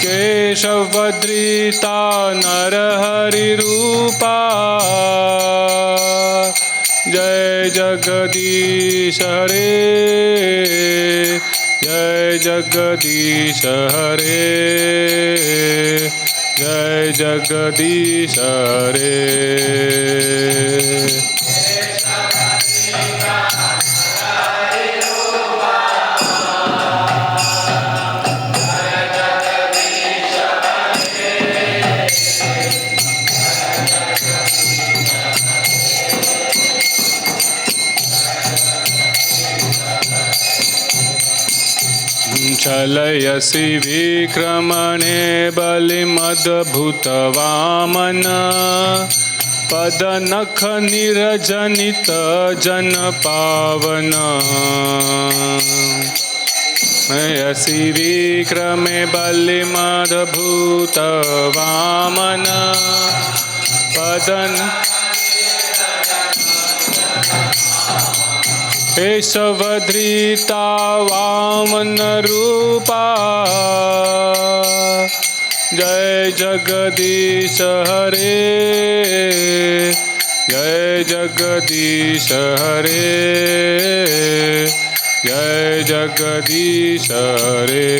केशवधृता नरहरिरूपा जय जगदीश हरे जय जगदीश हरे जय जगदीश हरे। चलयसि विक्रमणे बलिमद्भुतवामन पदनख निरजनित जन पावन। यसि विक्रमे बलिमद्भुतवामन पदन केशवधृता वामन रूपा जय जगदीश हरे जय जगदीश हरे जय जगदीश हरे।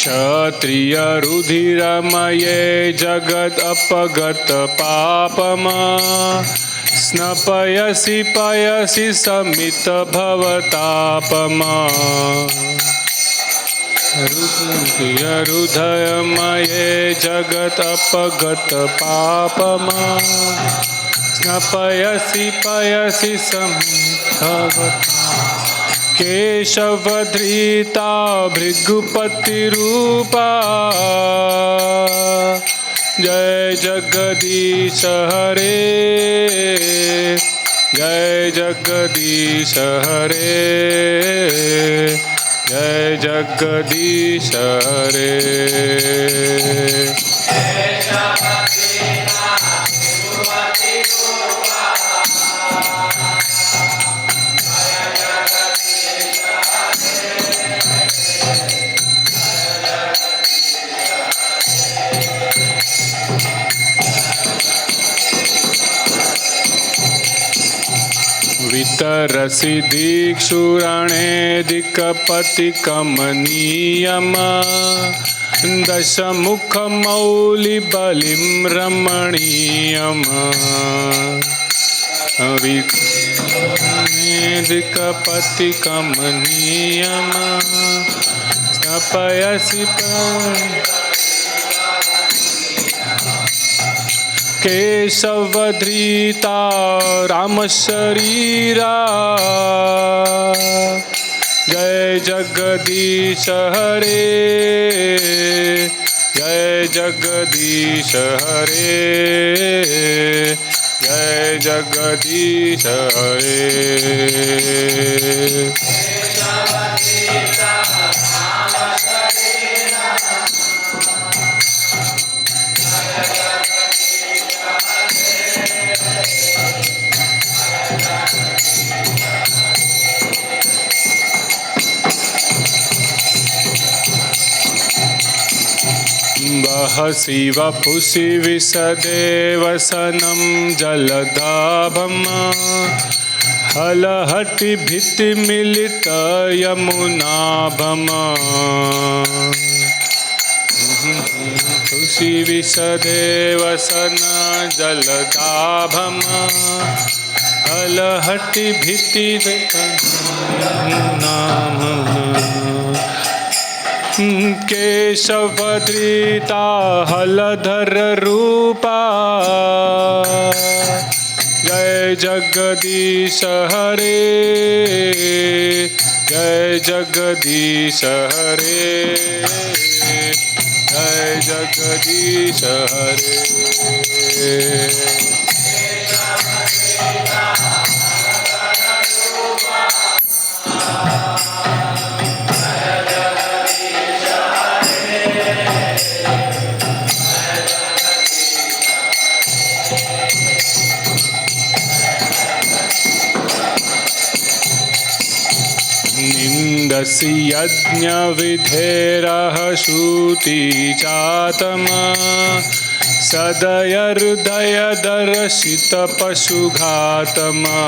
क्षत्रिय रुधिरमये जगद अपगत पापमा स्नपयसि पयसि समित भवतापमा। हृदयमये जगत अपगत पापमा स्नपयसि पयसि समित भवतापमा। केशवधृता भृगुपतिरूपा जय जगदीश हरे जय जगदीश हरे जय जगदीश हरे। वितरसि दीक्षुरणे दिक्पति कमनीयम दशमुख मौलि बलिं रमणीयम। दिक्पति कमनीयम स्नपयसि केशवधृता राम शरीरा जय जगदीश हरे जय जगदीश हरे जय जगदीश हरे। वहसि वपुषि विशदेवसनं जलदाभं हलहटि भित्तिमिलित यमुनाभम्। पुषि विशदेवसन जलदाभं हलहटि भित्तिमिलित केशवधृता हलधर रूपा जय जगदीश हरे जय जगदीश हरे जय जगदीश हरे। छन्दसि यज्ञविधेरः श्रुति चातमा सदयहृदयदर्शितपशुघातमा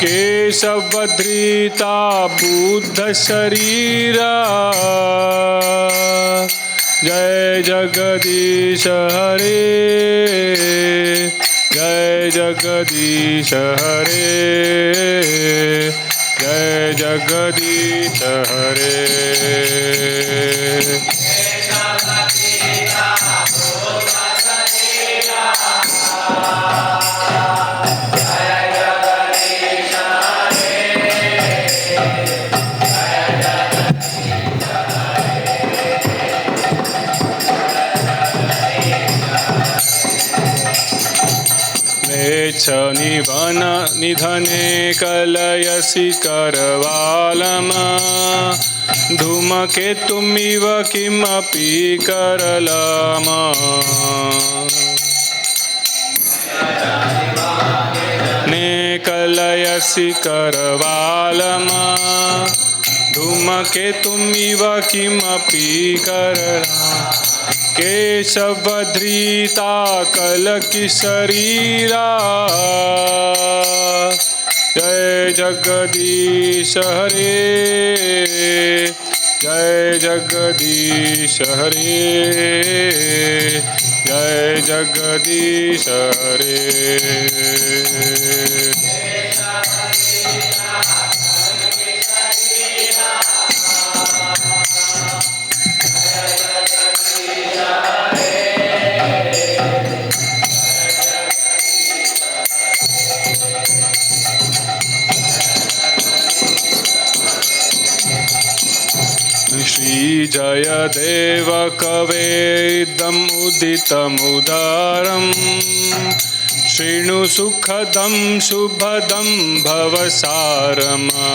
केशवधृता बुद्ध शरीरा जय जगदीश हरे जय जगदीश हरे जय जगदीश हरे निवन निधने कलयसि करवालमा धूमकेतुमिव किमपि करलमा ने कलयसि करवालमा धूमकेतुमिव किमपि करलमा केशवधृता कलकी शरीरा जय जगदीश हरे जय जगदीश हरे जय जगदीश हरे जयदेव कवेदम् उदितमुदारम् शृणु सुखदं शुभदं भवसारमा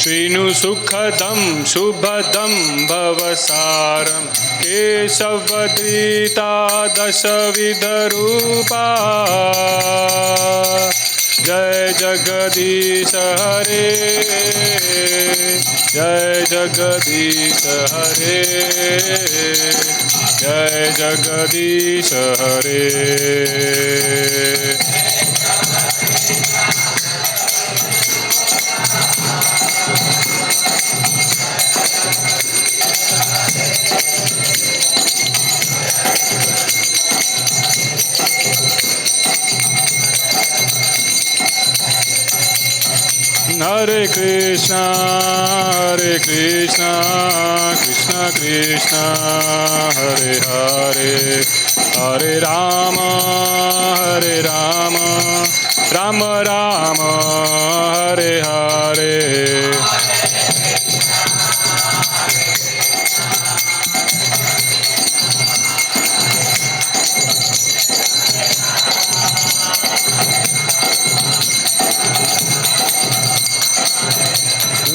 शृणु सुखदं शुभदं भवसारं केशवधृता दशविधरूपा जय जगदीश हरे जय जगदीश हरे जय जगदीश हरे Hare Krishna, Krishna Krishna, Hare Hare, Hare Rama, Rama Rama, Hare Hare.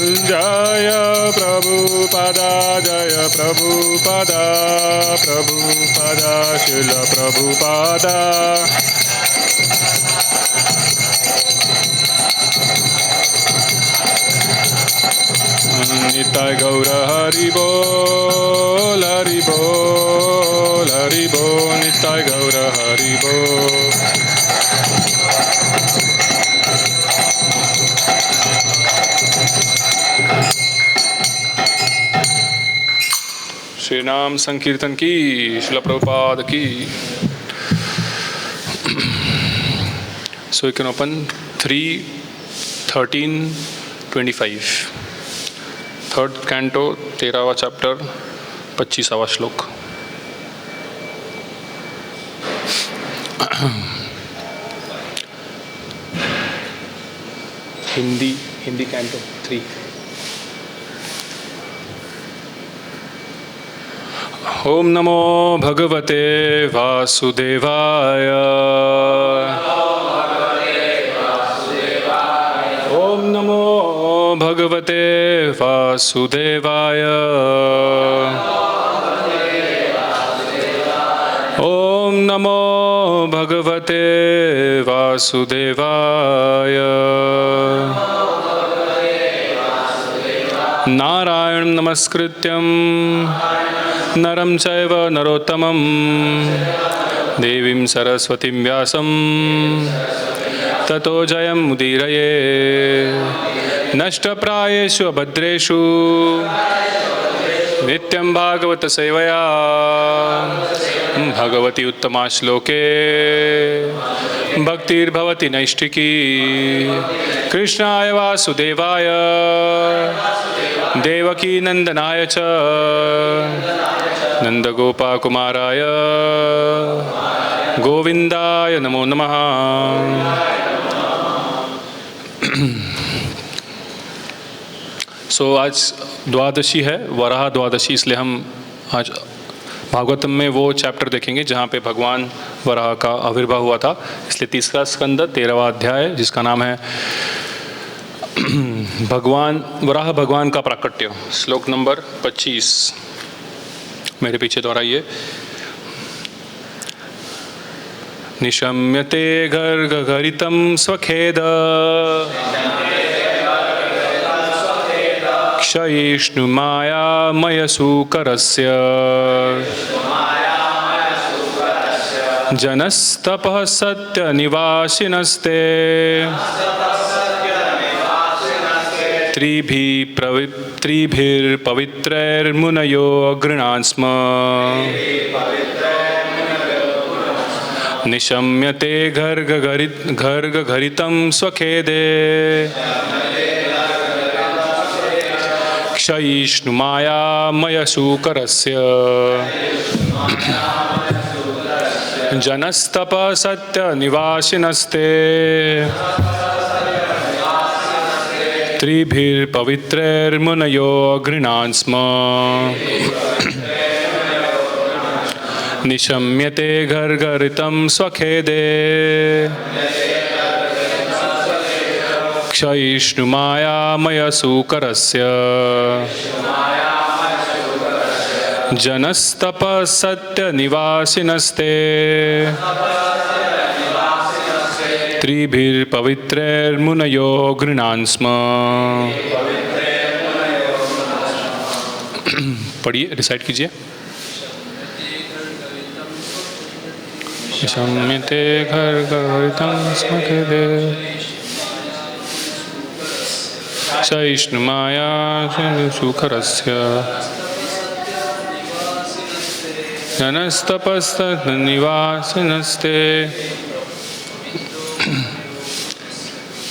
Jaya Prabhupada, Jaya Prabhupada, Prabhupada, Srila Prabhupada. Nitai Gaura Hari Bol, Hari Bol, Hari Bol, Nitai Gaura Hari Bol. Shri नाम संकीर्तन की, श्रील प्रभुपाद की. So you can open 3:13:25 third canto 13वां chapter 25वां shloka. Hindi canto 3. ओम नमो भगवते वासुदेवाय. भगवते वासुदेवाय। ओम नमो भगवते वासुदेवाय। नारायणं नमस्कृत्यं नरं चैव नरोत्तमं देवीं सरस्वतीं व्यासं ततो जयमुदीरये। नष्टप्रायेषु अभद्रेषु नित्यं भागवत सेवया भगवती उत्तमा श्लोके भक्तिर्भवति नैष्ठिकी। कृष्णाय वासुदेवाय देवकी नंदनाय च नंदगोपाकुमाराय गोविंदाय नमो नमः। आज द्वादशी है, वराह द्वादशी, इसलिए हम आज भागवतम में वो चैप्टर देखेंगे जहाँ पे भगवान वराह का आविर्भाव हुआ था। इसलिए तीसरा स्कंद 13वां अध्याय जिसका नाम है वराह भगवान का प्राकट्य। श्लोक नंबर 25 मेरे पीछे दोहराइए। निशम्यते गर्गरितं स्वखेद क्षयिष्णु मायामयसूकरस्य जनस्तपः सत्यनिवासिनस्ते त्रिभिर्पवित्रैर्मुनयो अगृह्णान् स्म। निशम्यते गर्गघरितं स्वखेदे क्षयिष्णु मायामयसूकरस्य जनस्तपः सत्यनिवासिनस्ते त्रिभिर्पवित्रैर्मुनयो अगृह्णान् स्म। निशम्यते गर्गरितं स्वखेदे क्षयिष्णु मायामयसूकरस्य जनस्तपः सत्यनिवासिनस्ते त्रिभिर्पवित्रैर्मुनयो गृह्णान् स्म। पढ़िए, रिसाइट कीजिए। निशम्यते गर्गरितं स्वखेदे क्षयिष्णु मायामयसूकरस्य जनस्तपः सत्यनिवासिनस्ते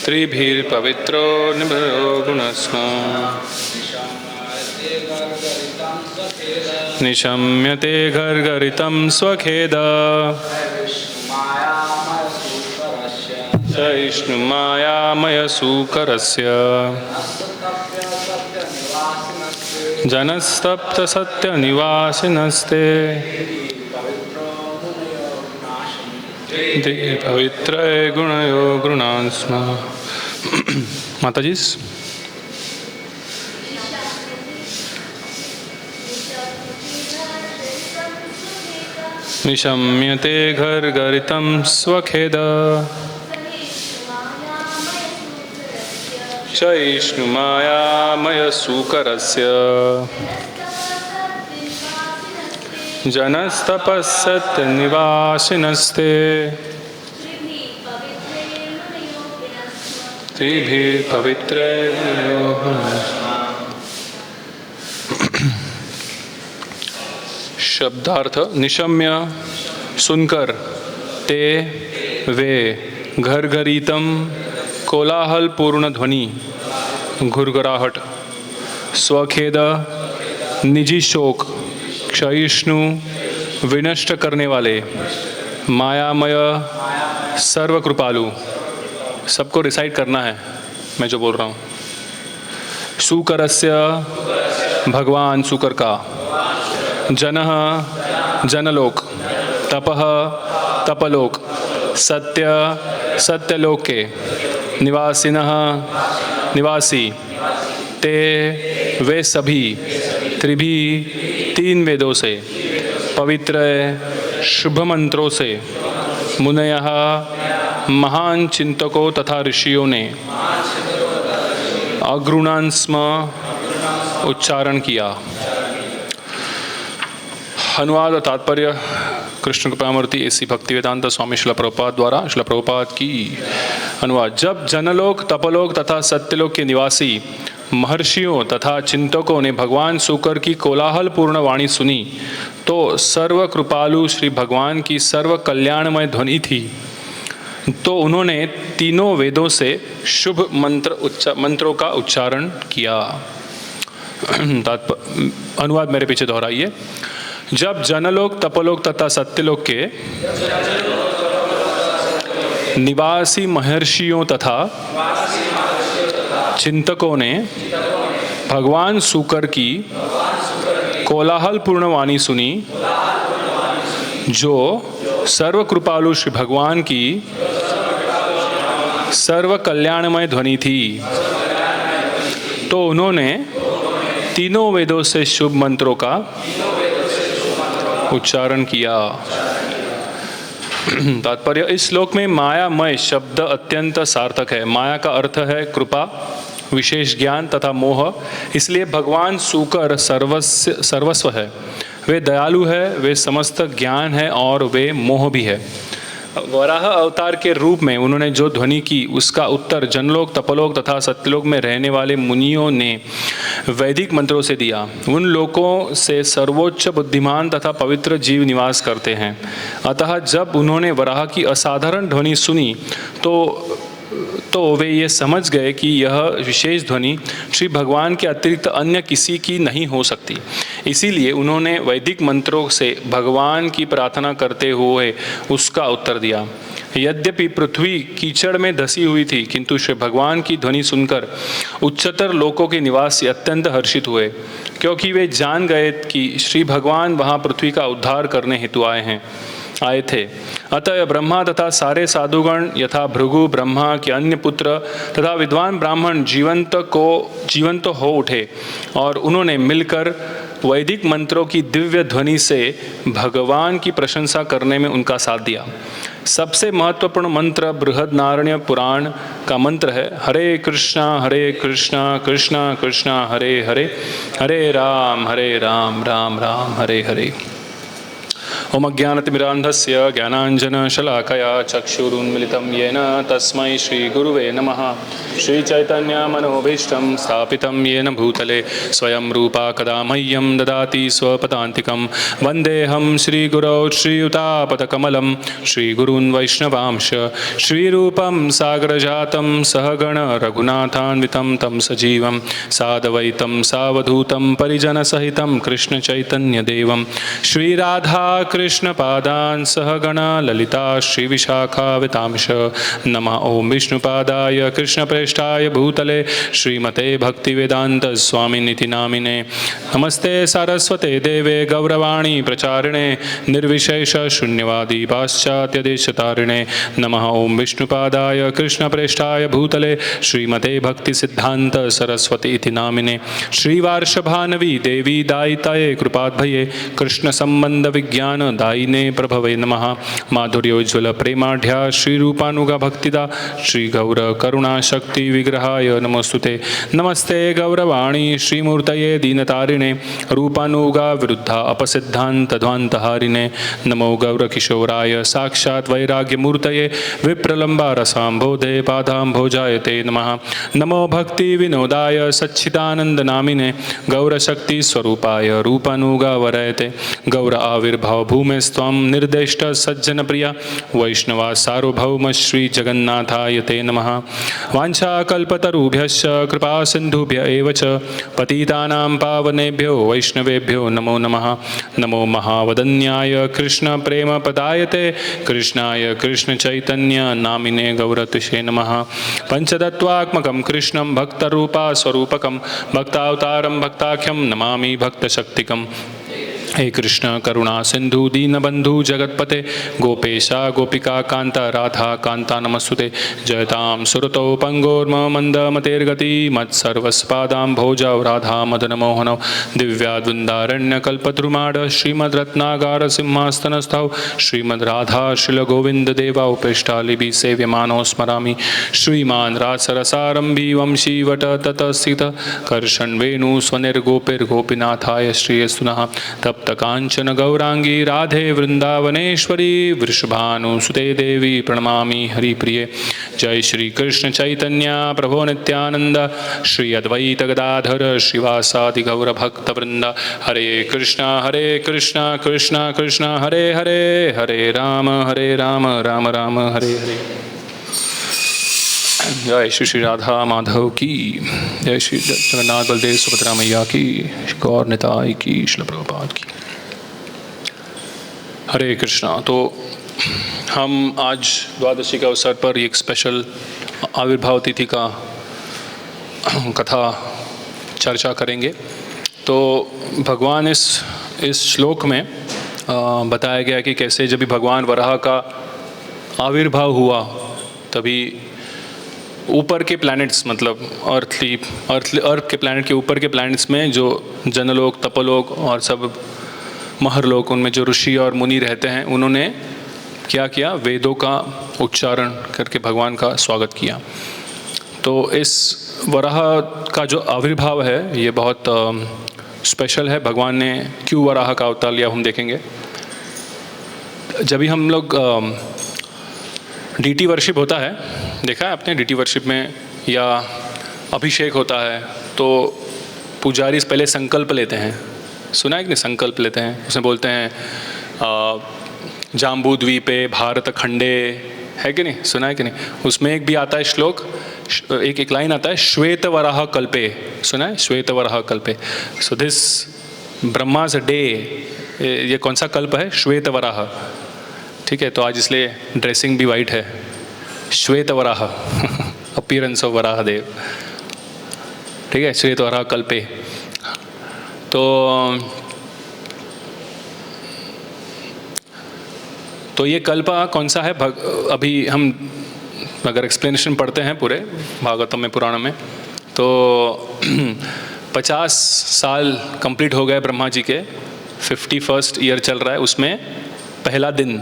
त्रिभिर्पवित्रो गुणः स्म। निशम्यते गर्गरितं स्वखेद क्षयिष्णु मायामयसूकरस्य जनस्तप्त सत्यनिवासिनस्ते पवित्रै गुणयो गृह्णान् स्म। माता जी। निशम्यते गर्गरितं स्वखेद क्षयिष्णु मायामयसूकरस्य जनस्तपः सत्यनिवासिनस्ते त्रिभिर्पवित्रैर्मुनयो गृह्णान् स्म। शब्दार्थ। निशम्य सुनकर, ते वे, घरघरीतम कोलाहल पूर्ण ध्वनि घुरघुराहट, स्वखेद निजी शोक, क्षयिष्णु विनष्ट करने वाले, मायामय सर्वकृपालु। सबको रिसाइट करना है मैं जो बोल रहा हूँ। सूकरस्य भगवान सूकर का, जनः जनलोक, तपः तपलोक, सत्य सत्यलोक के, निवासिनः निवासी, ते वे सभी त्रिभी 3 वेदों से पवित्र शुभ मंत्रों से मुनयः महान चिंतकों तथा ऋषियों ने अगुणान्स्म उच्चारण किया। अनुवाद और तात्पर्य कृष्ण कृपामूर्ति एसी भक्तिवेदांत स्वामी शिला प्रभुपाद द्वारा। शिला प्रभुपाद की अनुवाद। जब जनलोक तपलोक तथा सत्यलोक के निवासी महर्षियों तथा चिंतकों ने भगवान शुक्र की कोलाहलपूर्ण वाणी सुनी तो सर्व कृपालु श्री भगवान की सर्व कल्याणमय ध्वनि थी, तो उन्होंने तीनों वेदों से शुभ मंत्रों का उच्चारण किया। अनुवाद मेरे पीछे दोहराइए। जब जनलोक तपलोक तथा सत्यलोक के निवासी महर्षियों तथा चिंतकों ने भगवान शुक्र की कोलाहलपूर्ण वाणी सुनी जो सर्व कृपालु श्री भगवान की सर्व कल्याणमय ध्वनि थी, तो उन्होंने तीनों वेदों से शुभ मंत्रों का उच्चारण किया। तात्पर्य। इस श्लोक में मायामय शब्द अत्यंत सार्थक है। माया का अर्थ है कृपा, विशेष ज्ञान तथा मोह। इसलिए भगवान शुक्र सर्वस्व है। वे दयालु है, वे समस्त ज्ञान है और वे मोह भी है। वराह अवतार के रूप में उन्होंने जो ध्वनि की उसका उत्तर जनलोक तपलोक तथा सत्यलोक में रहने वाले मुनियों ने वैदिक मंत्रों से दिया। उन लोकों से सर्वोच्च बुद्धिमान तथा पवित्र जीव निवास करते हैं। अतः जब उन्होंने वराह की असाधारण ध्वनि सुनी तो वे ये समझ गए कि यह विशेष ध्वनि श्री भगवान के अतिरिक्त अन्य किसी की नहीं हो सकती। इसीलिए उन्होंने वैदिक मंत्रों से भगवान की प्रार्थना करते हुए उसका उत्तर दिया। यद्यपि पृथ्वी कीचड़ में धसी हुई थी, किंतु श्री भगवान की ध्वनि सुनकर उच्चतर लोकों के निवासी अत्यंत हर्षित हुए, क्योंकि वे जान गए कि श्री भगवान वहाँ पृथ्वी का उद्धार करने हेतु आए थे। अतः ब्रह्मा तथा सारे साधुगण यथा भृगु ब्रह्मा के अन्य पुत्र तथा विद्वान ब्राह्मण जीवंत हो उठे और उन्होंने मिलकर वैदिक मंत्रों की दिव्य ध्वनि से भगवान की प्रशंसा करने में उनका साथ दिया। सबसे महत्वपूर्ण मंत्र बृहदारण्यक पुराण का मंत्र है, हरे कृष्णा कृष्णा कृष्णा हरे हरे, हरे राम राम राम हरे हरे। ओम अज्ञानतिमिरान्धस्य ज्ञानाञ्जनशलाकया चक्षुरुन्मिलितं येन तस्मै श्रीगुरुवे नमः। श्रीचैतन्यमनोभीष्टं स्थापितं येन भूतले स्वयं रूपा कदा मह्यं ददाति स्वपदान्तिकं। वन्देऽहं श्रीगुरौ श्रीयुतापदकमलं श्रीगुरून् वैष्णवांश श्रीरूपं सागरजातं सहगण रघुनाथान्वितं तं सजीवं साद्वैतं सावधूतं परिजनसहितं कृष्णचैतन्यदेवं श्रीराधा कृष्ण पादान् सहगणा ललिता श्री विशाखावितांश। नमः ओम विष्णुपादाय कृष्णप्रेष्ठाय भूतले श्रीमते भक्तिवेदांत स्वामिनिति नामिने। नमस्ते सारस्वते देवे गौरवाणी प्रचारिणे निर्विशेष शून्यवादी पाश्चात्य देशतारिणे। नमः ओम विष्णुपादाय कृष्णप्रेष्ठाय भूतले श्रीमते भक्ति सिद्धांत सरस्वती इति नामिने। श्रीवार्षभानवी देवी दायिताये कृपाद्भये कृष्ण संबंध विज्ञान दायिने प्रभवे नमः। माधुर्योज्वल प्रेमाढ्या श्री रूपानुगा भक्तिदा श्री गौर करुणा शक्ति विग्रहाय नमोस्तुते। नमस्ते गौरवाणी श्रीमूर्तये दीनतारिणे रूपानुगा विरुद्धा अपसिद्धांत ध्वान्तहारिणे। नमो गौरकिशोराय साक्षात् वैराग्यमूर्तये विप्रलम्बा रसाम्भोधे पादाम्भोजाय ते नमः। नमो भक्ति विनोदाय सच्चिदानंद नामिने गौरशक्ति स्वरूपाय रूपानुगा वरयते। गौर आविर्भाव भूमिस्त्वं निर्दिष्ट सज्जन प्रिया वैष्णवा सार्वभौम श्री जगन्नाथाय ते नमः। वाञ्छाकल्पतरुभ्यश्च कृपा सिन्धुभ्य एव च पतितानां पावनेभ्यो वैष्णवेभ्यो नमो नमः। नमो महावदन्याय कृष्ण प्रेम पदायते कृष्णाय कृष्ण चैतन्य नामिने गौरतुषे नमः। पंचतत्वात्मकं कृष्णं भक्तरूपा स्वरूपकं भक्तावतारं भक्ताख्यं नमामि भक्तशक्तिकम्। हे कृष्ण करुणा सिंधु दीनबंधु जगतपते गोपेशा गोपिका कांता राधा कांता नमस्तुते जयतां सुरतौ पंगोर्म मंदमतेर्गति मत्सर्वस्पादां भोजौ राधा मदन मोहनौ दिव्याद्वृन्दारण्यकल्पद्रुमाढ श्रीमद्रत्नागार सिंहासनस्थौ श्रीमद् राधा श्रीलगोविन्ददेवा उपृष्टालिभि सेव्यमानो स्मरामि श्रीमान् रासरसारम्भी वंशीवट ततस्थित कर्षन् वेणु स्वनिर्गोपिर्गोपीनाथाय श्रीयस्तु नः तप्त कांचन गौरांगी राधे वृंदावनेश्वरी वृषभानुसुते देवी प्रणमामि हरिप्रिये। जय श्री कृष्ण चैतन्य प्रभो नित्यानंद श्री अद्वैत गदाधर श्रीवासादि गौर भक्त वृंद। हरे कृष्ण कृष्ण कृष्ण हरे हरे हरे राम राम राम हरे हरे। जय श्री राधा माधव की, जय श्री जगन्नाथ बलदेव सुभद्रा मैया की, गौर निताई की, श्रील प्रभुपाद की। हरे कृष्णा। तो हम आज द्वादशी के अवसर पर एक स्पेशल आविर्भाव तिथि का कथा चर्चा करेंगे। तो भगवान इस श्लोक में बताया गया कि कैसे जब भी भगवान वराह का आविर्भाव हुआ तभी ऊपर के प्लैनेट्स, मतलब अर्थ के प्लैनेट के ऊपर के प्लैनेट्स में जो जनलोक, तपलोक और सब महरलोक, उनमें जो ऋषि और मुनि रहते हैं, उन्होंने क्या किया, वेदों का उच्चारण करके भगवान का स्वागत किया। तो इस वराह का जो आविर्भाव है ये बहुत स्पेशल है। भगवान ने क्यों वराह का अवतार लिया हम देखेंगे। जब भी हम लोग डीटी वर्शिप होता है, देखा है आपने, डीटी वर्शिप में या अभिषेक होता है तो पुजारी पहले संकल्प लेते हैं, सुना है कि नहीं, संकल्प लेते हैं। उसमें बोलते हैं जाम्बू द्वीपे भारत खंडे, है कि नहीं, सुना है कि नहीं। उसमें एक भी आता है श्लोक, एक लाइन आता है श्वेत वराह कल्पे, सुना है, श्वेत Varaha कल्पे। So this Brahma's day, ये कौन सा कल्प है, श्वेत वराह, ठीक है। तो आज इसलिए ड्रेसिंग भी वाइट है, श्वेत वराह अपीयरेंस ऑफ वराह देव, ठीक है, श्वेत वराह कल्पे। तो ये कल्प कौन सा है, अभी हम अगर एक्सप्लेनेशन पढ़ते हैं पूरे भागवतम में, पुराण में, तो 50 साल कंप्लीट हो गए ब्रह्मा जी के, 51st ईयर चल रहा है। उसमें पहला दिन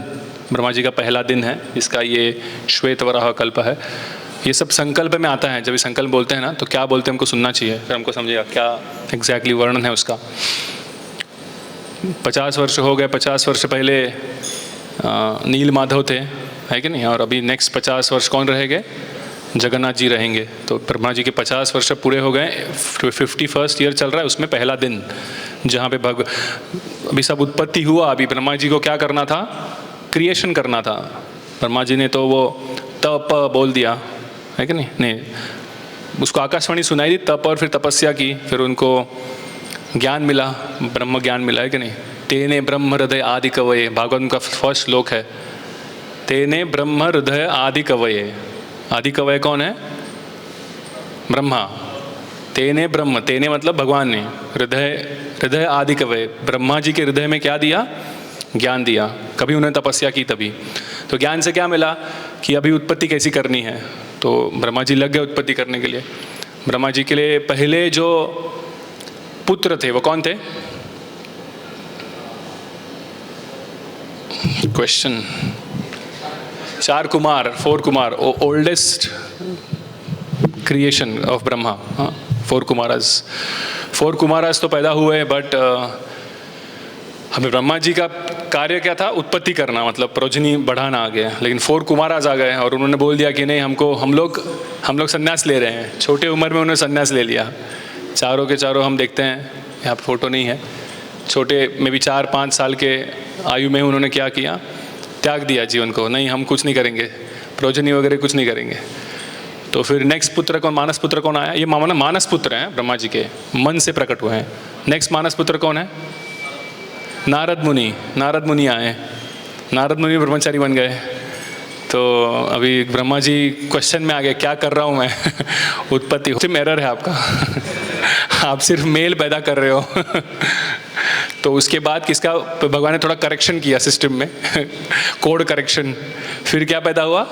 ब्रह्मा जी का पहला दिन है, इसका ये श्वेत वराह कल्प है। ये सब संकल्प में आता है। जब ये संकल्प बोलते हैं ना, तो क्या बोलते हैं हमको सुनना चाहिए, फिर हमको समझिएगा क्या एग्जैक्टली वर्णन है उसका। 50 वर्ष हो गए, 50 वर्ष पहले नील माधव थे, है कि नहीं, और अभी नेक्स्ट 50 वर्ष कौन रहेंगे, जगन्नाथ जी रहेंगे। तो ब्रह्मा जी के 50 वर्ष पूरे हो गए, 51st ईयर चल रहा है, उसमें पहला दिन जहाँ पे अभी सब उत्पत्ति हुआ। अभी ब्रह्मा जी को क्या करना था, क्रिएशन करना था। ब्रह्मा जी ने तो वो तप बोल दिया, है कि नहीं, उसको आकाशवाणी सुनाई दी तप, और फिर तपस्या की, फिर उनको ज्ञान मिला, ब्रह्म ज्ञान मिला, है कि नहीं। तेने ब्रह्म हृदय आदि कवये, भागवत का फर्स्ट श्लोक है, तेने ब्रह्म हृदय आदि कवये। आदि कवय कौन है, ब्रह्मा। तेने ब्रह्म, तेने मतलब भगवान ने, हृदय आदि कवय, ब्रह्मा जी के हृदय में क्या दिया, ज्ञान दिया। कभी उन्होंने तपस्या की तभी। तो ज्ञान से क्या मिला कि अभी उत्पत्ति कैसी करनी है। तो ब्रह्मा जी लग गए उत्पत्ति करने के लिए। ब्रह्मा जी के लिए पहले जो पुत्र थे वो कौन थे, question. 4 Kumar, 4 Kumar, oldest creation of Brahma. 4 Kumaras तो पैदा हुए, बट हमें ब्रह्मा जी का कार्य क्या था, उत्पत्ति करना, मतलब प्रोजनी बढ़ाना आ गया। लेकिन 4 कुमारास आ गए और उन्होंने बोल दिया कि नहीं, हम लोग संन्यास ले रहे हैं। छोटे उम्र में उन्होंने संन्यास ले लिया। चारों के चारों हम देखते हैं, यहाँ पर फोटो नहीं है, छोटे में भी 4-5 साल के आयु में उन्होंने क्या किया, त्याग दिया जीवन को। नहीं, हम कुछ नहीं करेंगे, प्रोजनी वगैरह कुछ नहीं करेंगे। तो फिर नेक्स्ट पुत्र कौन, मानस पुत्र कौन आया। ये मानस पुत्र हैं ब्रह्मा जी के, मन से प्रकट हुए हैं। नेक्स्ट मानस पुत्र कौन है, नारद मुनि आए। नारद मुनि ब्रह्मचारी बन गए। तो अभी ब्रह्मा जी क्वेश्चन में आ गए, क्या कर रहा हूँ मैं उत्पत्ति, सिर्फ एरर है आपका आप सिर्फ मेल पैदा कर रहे हो तो उसके बाद किसका भगवान ने थोड़ा करेक्शन किया सिस्टम में कोड करेक्शन। फिर क्या पैदा हुआ?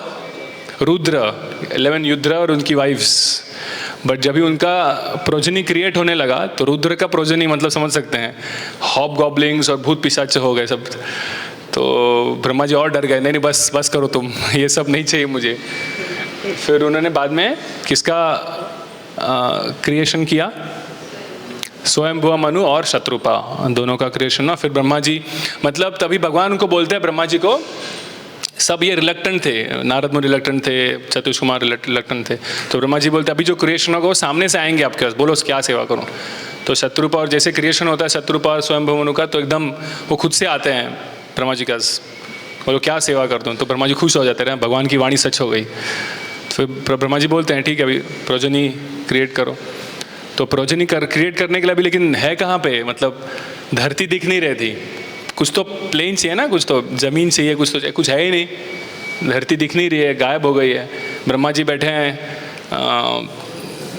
रुद्र, 11 युद्र और उनकी वाइफ्स। बट जब भी उनका प्रोजनी क्रिएट होने लगा तो रुद्र का प्रोजनी मतलब समझ सकते हैं, हॉब गॉबलिंग्स और भूत पिशाच हो गए सब। तो ब्रह्मा जी और डर गए, नहीं नहीं बस बस करो तुम, ये सब नहीं चाहिए मुझे। फिर उन्होंने बाद में किसका क्रिएशन किया? स्वयंभुव मनु और शत्रुपा, दोनों का क्रिएशन हुआ। फिर ब्रह्मा जी मतलब तभी भगवान उनको बोलते हैं, ब्रह्मा जी को, सब ये रिलक्टेंट थे, नारद मुनि रिलक्टेंट थे, चतुष कुमार रिलक्टेंट थे। तो ब्रह्मा जी बोलते अभी जो क्रिएशन होगा वो सामने से आएंगे आपके पास, बोलो क्या सेवा करूं। तो शत्रुपा और जैसे क्रिएशन होता है शत्रुपा और स्वयंभुव मनु का, तो एकदम वो खुद से आते हैं ब्रह्मा जी के पास, बोलो क्या सेवा कर दूं। तो ब्रह्मा जी खुश हो जाते रहे, भगवान की वाणी सच हो गई। फिर ब्रह्मा जी बोलते हैं ठीक है अभी प्रोजनी क्रिएट करो। तो प्रोजनी क्रिएट करने के लिए अभी लेकिन है कहाँ पे, मतलब धरती दिख नहीं रही थी, कुछ तो प्लेन चाहिए ना, कुछ तो ज़मीन चाहिए, कुछ तो चाहिए, कुछ है ही नहीं, धरती दिख नहीं रही है, गायब हो गई है। ब्रह्मा जी बैठे हैं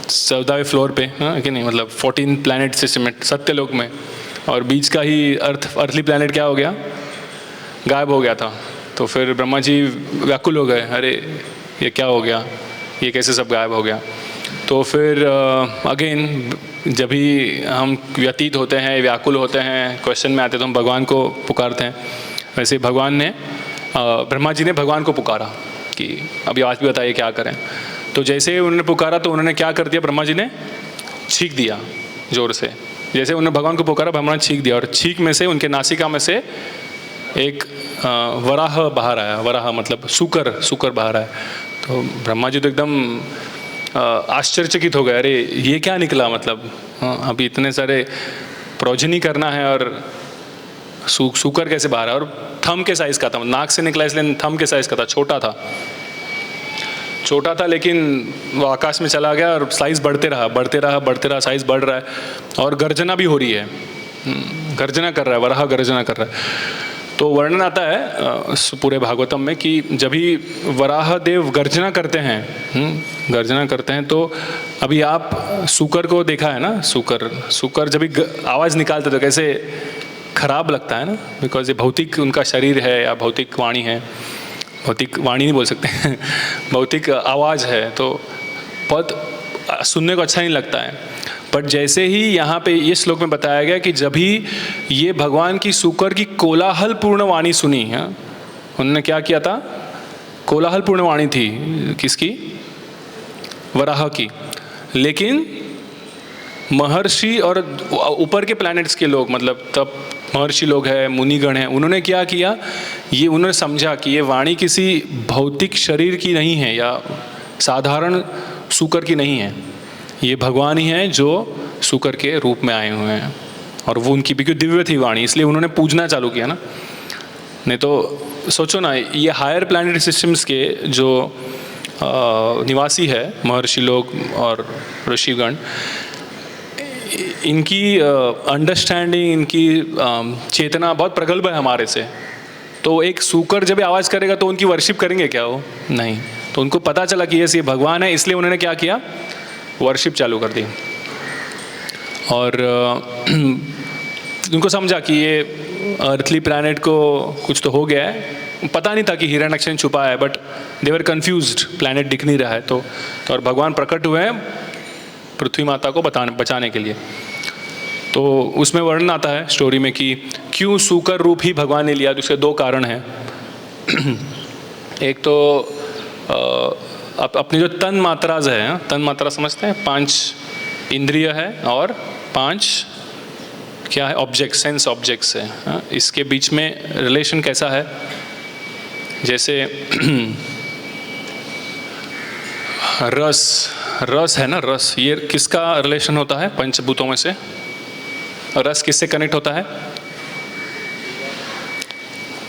14वें फ्लोर पे, हाँ कि नहीं, मतलब 14 प्लैनेट सिस्टम में, सत्यलोक में, और बीच का ही अर्थली प्लैनेट क्या हो गया? गायब हो गया था। तो फिर ब्रह्मा जी व्याकुल हो गए, अरे ये क्या हो गया, ये कैसे सब गायब हो गया। तो फिर अगेन जब भी हम व्यतीत होते हैं, व्याकुल होते हैं, क्वेश्चन में आते तो हम भगवान को पुकारते हैं। वैसे भगवान ने ब्रह्मा जी ने भगवान को पुकारा कि अभी आज भी बताइए क्या करें। तो जैसे ही उन्होंने पुकारा तो उन्होंने क्या कर दिया, ब्रह्मा जी ने छींक दिया जोर से। जैसे उन्होंने भगवान को पुकारा, भगवान ने छींक दिया, और छींक में से, उनके नासिका में से एक वराह बाहर आया। वराह मतलब सूकर बाहर आया। तो ब्रह्मा जी तो एकदम आश्चर्यचकित हो गए, अरे ये क्या निकला, मतलब अभी इतने सारे प्रोजनी करना है और सूकर कैसे बाहर है, और थंब के साइज़ का था, नाक से निकला इसलिए थंब के साइज़ का था, छोटा था लेकिन वो आकाश में चला गया और साइज़ बढ़ते रहा, साइज़ बढ़ रहा है, और गर्जना भी हो रही है, गर्जना कर रहा है, वराह गर्जना कर रहा है। तो वर्णन आता है पूरे भागवतम में कि जब भी वराह देव गर्जना करते हैं, तो अभी आप सूकर को देखा है ना, सूकर जब भी आवाज़ निकालते तो कैसे खराब लगता है ना, बिकॉज ये भौतिक उनका शरीर है या भौतिक वाणी है, भौतिक वाणी नहीं बोल सकते भौतिक आवाज़ है, तो बहुत सुनने को अच्छा नहीं लगता है। बट जैसे ही यहाँ पे ये श्लोक में बताया गया कि जब ही ये भगवान की सूकर की कोलाहल पूर्ण वाणी सुनी है, उन्होंने क्या किया था, कोलाहल पूर्ण वाणी थी किसकी, वराह की, लेकिन महर्षि और ऊपर के प्लैनेट्स के लोग, मतलब तब महर्षि लोग हैं, मुनिगण हैं, उन्होंने क्या किया, ये उन्होंने समझा कि ये वाणी किसी भौतिक शरीर की नहीं है या साधारण सूकर की नहीं है, ये भगवान ही हैं जो सूकर के रूप में आए हुए हैं, और वो उनकी भी दिव्य थी वाणी, इसलिए उन्होंने पूजना चालू किया ना। नहीं तो सोचो ना, ये हायर प्लैनेटरी सिस्टम्स के जो निवासी है महर्षि लोग और ऋषिगण, इनकी अंडरस्टैंडिंग, इनकी चेतना बहुत प्रगल्भ है हमारे से। तो एक सूकर जब आवाज़ करेगा तो उनकी वर्शिप करेंगे क्या वो? नहीं। तो उनको पता चला कि ये भगवान है, इसलिए उन्होंने क्या किया, वर्शिप चालू कर दी, और उनको समझा कि ये अर्थली प्लैनेट को कुछ तो हो गया है, पता नहीं था कि हिरण्यक्ष छुपा है, but they were confused, planet दिख नहीं रहा है। तो और भगवान प्रकट हुए हैं पृथ्वी माता को बचाने के लिए। तो उसमें वर्णन आता है स्टोरी में कि क्यों सूकर रूप ही भगवान ने लिया, तो उसके दो कारण हैं। एक तो अपनी जो तन मात्राज है, तन मात्रा समझते हैं, 5 इंद्रिय है और 5 क्या है, ऑब्जेक्ट, सेंस ऑब्जेक्ट्स है। इसके बीच में रिलेशन कैसा है, जैसे रस है ना, रस, ये किसका रिलेशन होता है पंचभूतों में से? रस किससे कनेक्ट होता है?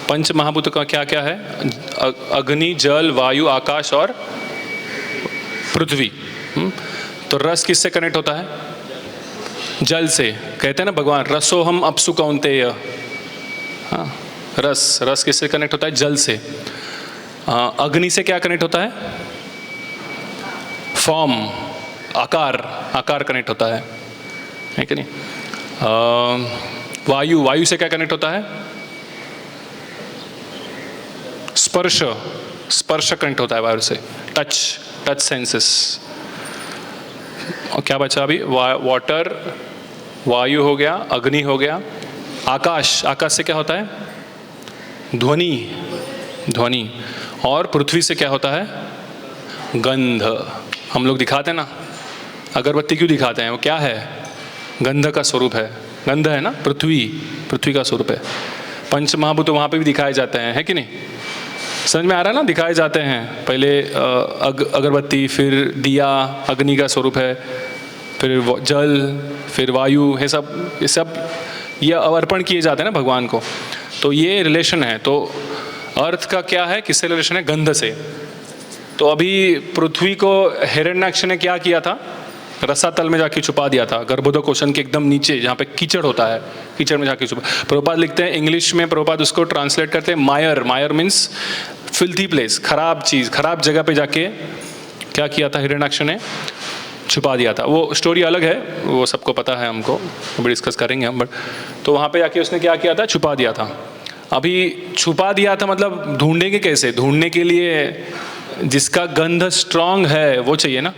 पंच महाभूत का क्या क्या है? अग्नि, जल, वायु, आकाश और पृथ्वी। तो रस किससे कनेक्ट होता है? जल से। कहते हैं ना भगवान, रसोहम अपसु कौन्तेय। हाँ, रस किससे कनेक्ट होता है? जल से। अग्नि से क्या कनेक्ट होता है? फॉर्म, आकार कनेक्ट होता है कि नहीं? वायु, वायु से क्या कनेक्ट होता है? स्पर्श, स्पर्श कनेक्ट होता है वायु से, टच, टच सेंसेस। और क्या बचा अभी? वाटर, वायु हो गया, अग्नि हो गया, आकाश, आकाश से क्या होता है? ध्वनि, ध्वनि। और पृथ्वी से क्या होता है? गंध। हम लोग दिखाते हैं ना, अगरबत्ती क्यों दिखाते हैं? वो क्या है? गंध का स्वरूप है, गंध है ना, पृथ्वी, पृथ्वी का स्वरूप है। पंच महाभूत तो वहाँ पे भी दिखाए जाते हैं, है कि नहीं? समझ में आ रहा है ना? दिखाए जाते हैं। पहले अगरबत्ती, फिर दिया अग्नि का स्वरूप है, फिर जल, फिर वायु, ये सब ये अर्पण किए जाते हैं ना भगवान को। तो ये रिलेशन है। तो अर्थ का क्या है, किससे रिलेशन है? गंध से। तो अभी पृथ्वी को हिरण्याक्ष ने क्या किया था? रसातल में जाके छुपा दिया था, गर्भोदक ओशन के एकदम नीचे, जहाँ पे कीचड़ होता है, कीचड़ में जाके छुपा। प्रभुपाद लिखते हैं इंग्लिश में, प्रभुपाद उसको ट्रांसलेट करते हैं मायर। मायर मीन्स फिल्थी प्लेस, खराब चीज़, खराब जगह पे जाके क्या किया था? हिरण्याक्ष ने छुपा दिया था। वो स्टोरी अलग है, वो सबको पता है, हमको अभी डिस्कस करेंगे हम। बट तो वहाँ पे जाके उसने क्या किया था? छुपा दिया था। अभी छुपा दिया था मतलब ढूंढेंगे कैसे? ढूंढने के लिए जिसका गंध स्ट्रांग है वो चाहिए ना।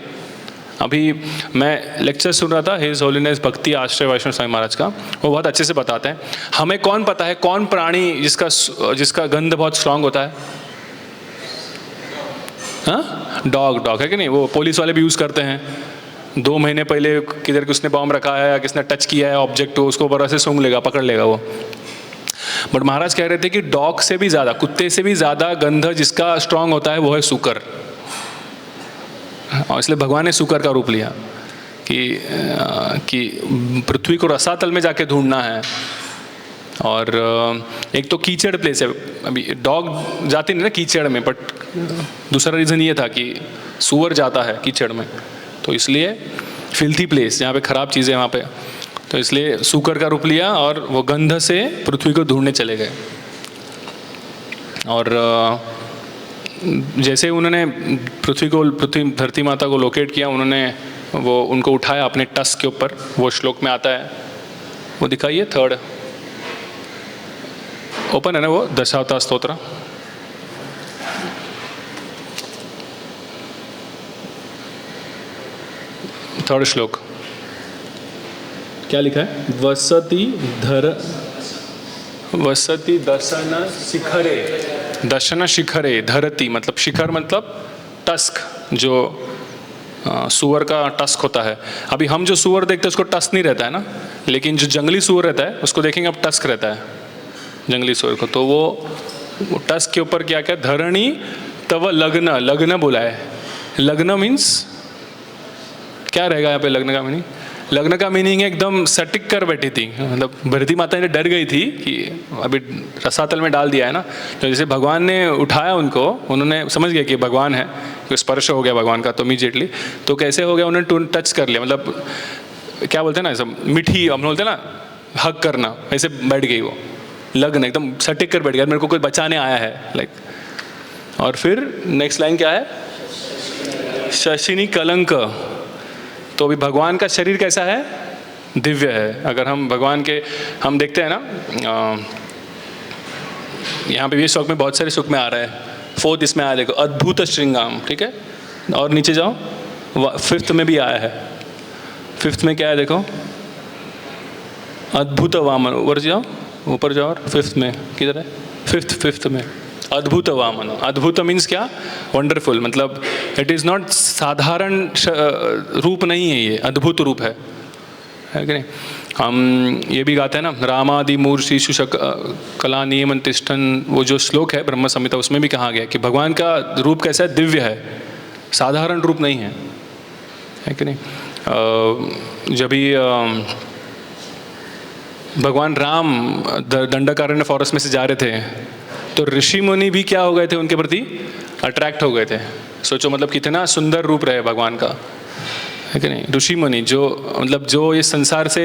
अभी मैं लेक्चर सुन रहा था हिज होलीनेस भक्ति आश्रय वैष्णव स्वामी महाराज का, वो बहुत अच्छे से बताते हैं। हमें कौन पता है कौन प्राणी जिसका गंध बहुत स्ट्रांग होता है? हाँ, डॉग, डॉग है कि नहीं? वो पुलिस वाले भी यूज़ करते हैं। 2 महीने पहले किधर किसने बॉम्ब रखा है या किसने टच किया है ऑब्जेक्ट, तो उसको बड़ा से सूंघ लेगा, पकड़ लेगा वो। बट महाराज कह रहे थे कि डॉग से भी ज़्यादा, कुत्ते से भी ज़्यादा गंध जिसका स्ट्रांग होता है वो है सूकर। और इसलिए भगवान ने सूकर का रूप लिया कि पृथ्वी को रसातल में जाके ढूंढना है। और एक तो कीचड़ प्लेस है, अभी डॉग जाती नहीं ना कीचड़ में, बट दूसरा रीज़न ये था कि सूअर जाता है कीचड़ में, तो इसलिए फिल्थी प्लेस जहाँ पे ख़राब चीज़ें वहाँ पे, तो इसलिए सूकर का रूप लिया और वो गंध से पृथ्वी को ढूंढने चले गए। और जैसे उन्होंने पृथ्वी धरती माता को लोकेट किया, उन्होंने वो उनको उठाया अपने टस के ऊपर। वो श्लोक में आता है, वो दिखाइए, 3rd ओपन है ना, वो दशावतार स्तोत्र। थर्ड श्लोक क्या लिखा है? वसति दशन शिखरे, दशन शिखरे धरती, मतलब शिखर मतलब टस्क, जो सुअर का टस्क होता है। अभी हम जो सुअर देखते हैं उसको टस्क नहीं रहता है ना, लेकिन जो जंगली सुअर रहता है उसको देखेंगे अब टस्क रहता है जंगली सुअर को। तो वो टस्क के ऊपर क्या क्या? धरणी तव लग्न, लग्न बोला है। लग्न मीन्स क्या रहेगा यहाँ पे? लग्न का मीनिंग, लग्न का मीनिंग है एकदम सटिक कर बैठी थी, मतलब धरती माता ने डर गई थी कि अभी रसातल में डाल दिया है ना। तो जैसे भगवान ने उठाया उनको, उन्होंने समझ गया कि भगवान है, कि स्पर्श हो गया भगवान का, तो इमीडिएटली तो कैसे हो गया? उन्होंने टच कर लिया, मतलब क्या बोलते हैं ना, सब मीठी हम बोलते हैं ना, हक करना, ऐसे बैठ गई वो लग्न, एकदम सटिक कर बैठ गया, मेरे को कोई बचाने आया है लाइक। और फिर नेक्स्ट लाइन क्या है? शशिनी कलंक। तो अभी भगवान का शरीर कैसा है? दिव्य है। अगर हम भगवान के हम देखते हैं ना, यहाँ पे भी श्लोक में बहुत सारे श्लोक में आ रहा है। 4th इसमें आया, देखो, अद्भुत श्रृंगाम, ठीक है। और नीचे जाओ, 5th में भी आया है। 5th में क्या है देखो? अद्भुत वामन। ऊपर जाओ, ऊपर जाओ, और 5th में किधर है? 5th में अद्भुत वामन। अद्भुत मीन्स क्या? वंडरफुल, मतलब इट इज़ नॉट साधारण रूप नहीं है, ये अद्भुत रूप है कि नहीं? हम ये भी गाते हैं ना, रामादि मूर्ति शुशक कला नियमन तिष्ठन, वो जो श्लोक है ब्रह्म संहिता, उसमें भी कहा गया कि भगवान का रूप कैसा है? दिव्य है, साधारण रूप नहीं है कि नहीं? जब भी भगवान राम दंडकारण्य फॉरेस्ट में से जा रहे थे, तो ऋषि मुनि भी क्या हो गए थे? उनके प्रति अट्रैक्ट हो गए थे। सोचो मतलब कितना सुंदर रूप रहे भगवान का, है कि नहीं? ऋषि मुनि जो मतलब जो इस संसार से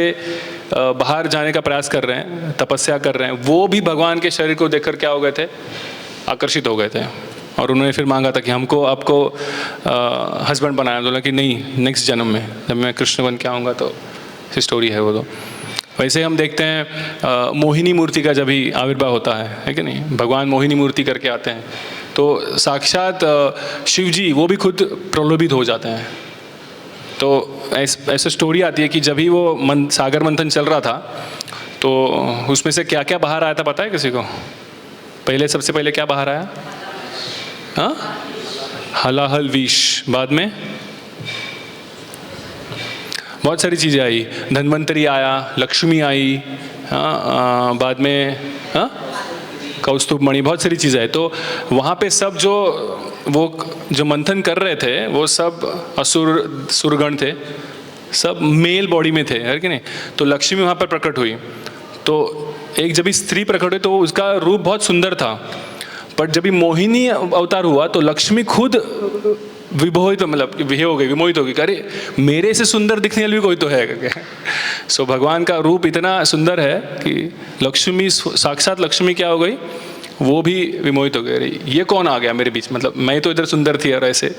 बाहर जाने का प्रयास कर रहे हैं, तपस्या कर रहे हैं, वो भी भगवान के शरीर को देखकर क्या हो गए थे? आकर्षित हो गए थे। और उन्होंने फिर मांगा था कि हमको आपको हस्बैंड बनाया। बोला कि नहीं, नेक्स्ट जन्म में जब मैं कृष्ण बन के आऊँगा, तो स्टोरी है वो। वैसे हम देखते हैं मोहिनी मूर्ति का जब भी आविर्भाव होता है कि नहीं, भगवान मोहिनी मूर्ति करके आते हैं तो साक्षात शिव जी वो भी खुद प्रलोभित हो जाते हैं। तो ऐसे स्टोरी आती है कि जब ही वो सागर मंथन चल रहा था तो उसमें से क्या क्या बाहर आया था पता है किसी को? सबसे पहले क्या बाहर आया? हाँ, हलाहल विष। बाद में बहुत सारी चीज़ें आई, धन्वंतरी आया, लक्ष्मी आई, हाँ, बाद में हाँ कौस्तुभ मणि, बहुत सारी चीज़ें आई। तो वहाँ पे सब जो मंथन कर रहे थे वो सब सुरगण थे, सब मेल बॉडी में थे, है कि नहीं? तो लक्ष्मी वहाँ पर प्रकट हुई। तो एक जब स्त्री प्रकट हुई तो उसका रूप बहुत सुंदर था, पर जब मोहिनी अवतार हुआ तो लक्ष्मी खुद विमोहित हो गई, अरे मेरे से सुंदर दिखने वाली भी कोई तो है करके। सो भगवान का रूप इतना सुंदर है कि लक्ष्मी, साक्षात लक्ष्मी क्या हो गई, वो भी विमोहित हो गई, अरे ये कौन आ गया मेरे बीच, मतलब मैं तो इधर सुंदर थी और ऐसे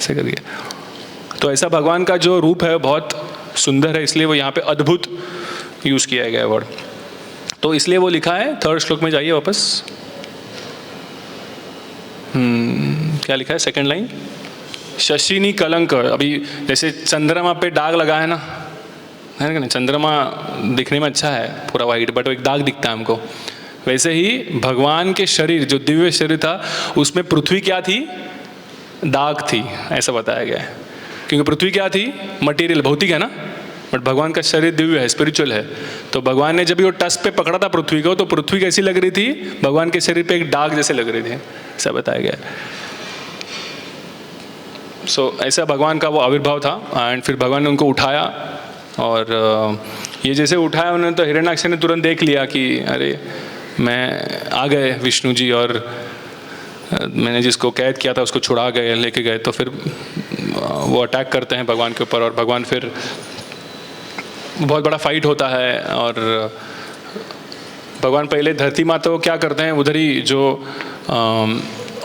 कर गया। तो ऐसा भगवान का जो रूप है बहुत सुंदर है, इसलिए वो यहाँ पे अद्भुत यूज़ किया गया वर्ड। तो इसलिए वो लिखा है 3rd श्लोक में, जाइए वापस। क्या लिखा है 2nd लाइन? शशिनी कलंक। अभी जैसे चंद्रमा पे दाग लगा है ना, है ना? चंद्रमा दिखने में अच्छा है पूरा वाइट, बट वो एक दाग दिखता है हमको। वैसे ही भगवान के शरीर, जो दिव्य शरीर था, उसमें पृथ्वी क्या थी? दाग थी, ऐसा बताया गया है। क्योंकि पृथ्वी क्या थी? मटेरियल, भौतिक है ना, बट भगवान का शरीर दिव्य है, स्पिरिचुअल है। तो भगवान ने जब भी वो टस पे पकड़ा था पृथ्वी को, तो पृथ्वी कैसी लग रही थी? भगवान के शरीर पे एक दाग जैसे लग रही थी, ऐसा बताया गया है। ऐसा भगवान का वो आविर्भाव था। एंड फिर भगवान ने उनको उठाया, और ये जैसे उठाया उन्होंने, तो हिरण्याक्ष ने तुरंत देख लिया कि अरे मैं आ गए विष्णु जी, और मैंने जिसको कैद किया था उसको छुड़ा गए, लेके गए। तो फिर वो अटैक करते हैं भगवान के ऊपर, और भगवान फिर बहुत बड़ा फाइट होता है। और भगवान पहले धरती माता को क्या करते हैं, उधर ही जो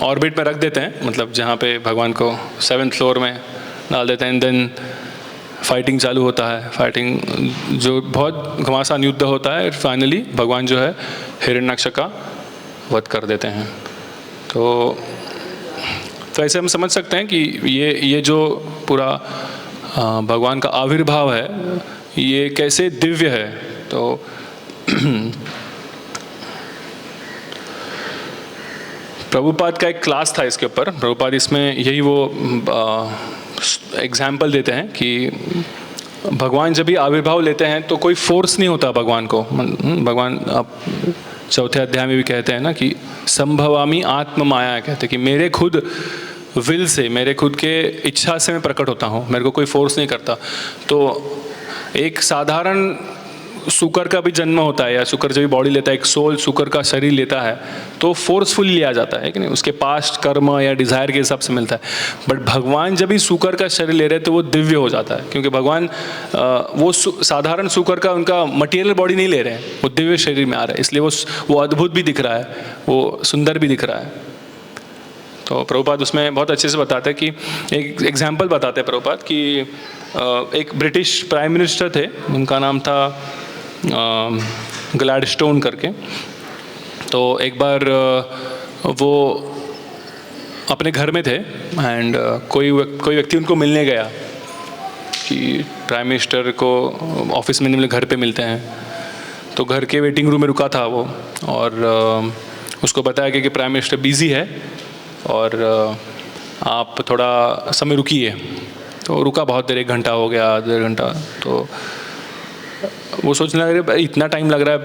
ऑर्बिट में रख देते हैं, मतलब जहाँ पे भगवान को 7th फ्लोर में डाल देते हैं। देन फाइटिंग चालू होता है, फाइटिंग जो बहुत घमासान युद्ध होता है। फाइनली भगवान जो है हिरण्याक्ष का वध कर देते हैं। तो ऐसे हम समझ सकते हैं कि ये जो पूरा भगवान का आविर्भाव है ये कैसे दिव्य है। तो प्रभुपाद का एक क्लास था इसके ऊपर। प्रभुपाद इसमें यही वो एग्जाम्पल देते हैं कि भगवान जब भी आविर्भाव लेते हैं तो कोई फोर्स नहीं होता भगवान को। भगवान आप 4थे अध्याय में भी कहते हैं ना कि संभवामी आत्म माया, कहते हैं कि मेरे खुद विल से, मेरे खुद के इच्छा से मैं प्रकट होता हूँ, मेरे को कोई फोर्स नहीं करता। तो एक साधारण शुकर का भी जन्म होता है, या शुकर जब भी बॉडी लेता है, एक सोल शुकर का शरीर लेता है तो फोर्सफुली लिया जाता है कि नहीं, उसके पास्ट कर्म या डिज़ायर के हिसाब से मिलता है। बट भगवान जब भी शुकर का शरीर ले रहे हैं तो वो दिव्य हो जाता है, क्योंकि भगवान वो साधारण शुकर का, उनका मटेरियल बॉडी नहीं ले रहे हैं, वो दिव्य शरीर में आ रहा है, इसलिए वो अद्भुत भी दिख रहा है, वो सुंदर भी दिख रहा है। तो प्रभुपाद उसमें बहुत अच्छे से बताते हैं कि एक एग्जाम्पल बताते हैं प्रभुपाद कि एक ब्रिटिश प्राइम मिनिस्टर थे, उनका नाम था ग्लैडस्टोन करके। तो एक बार वो अपने घर में थे एंड कोई व्यक्ति उनको मिलने गया कि प्राइम मिनिस्टर को ऑफिस में नहीं मिले, घर पे मिलते हैं। तो घर के वेटिंग रूम में रुका था वो, और उसको बताया गया कि प्राइम मिनिस्टर बिज़ी है और आप थोड़ा समय रुकिए। तो रुका बहुत देर, 1 घंटा हो गया, 1.5 घंटा। तो वो सोचने लग रहे इतना टाइम लग रहा है,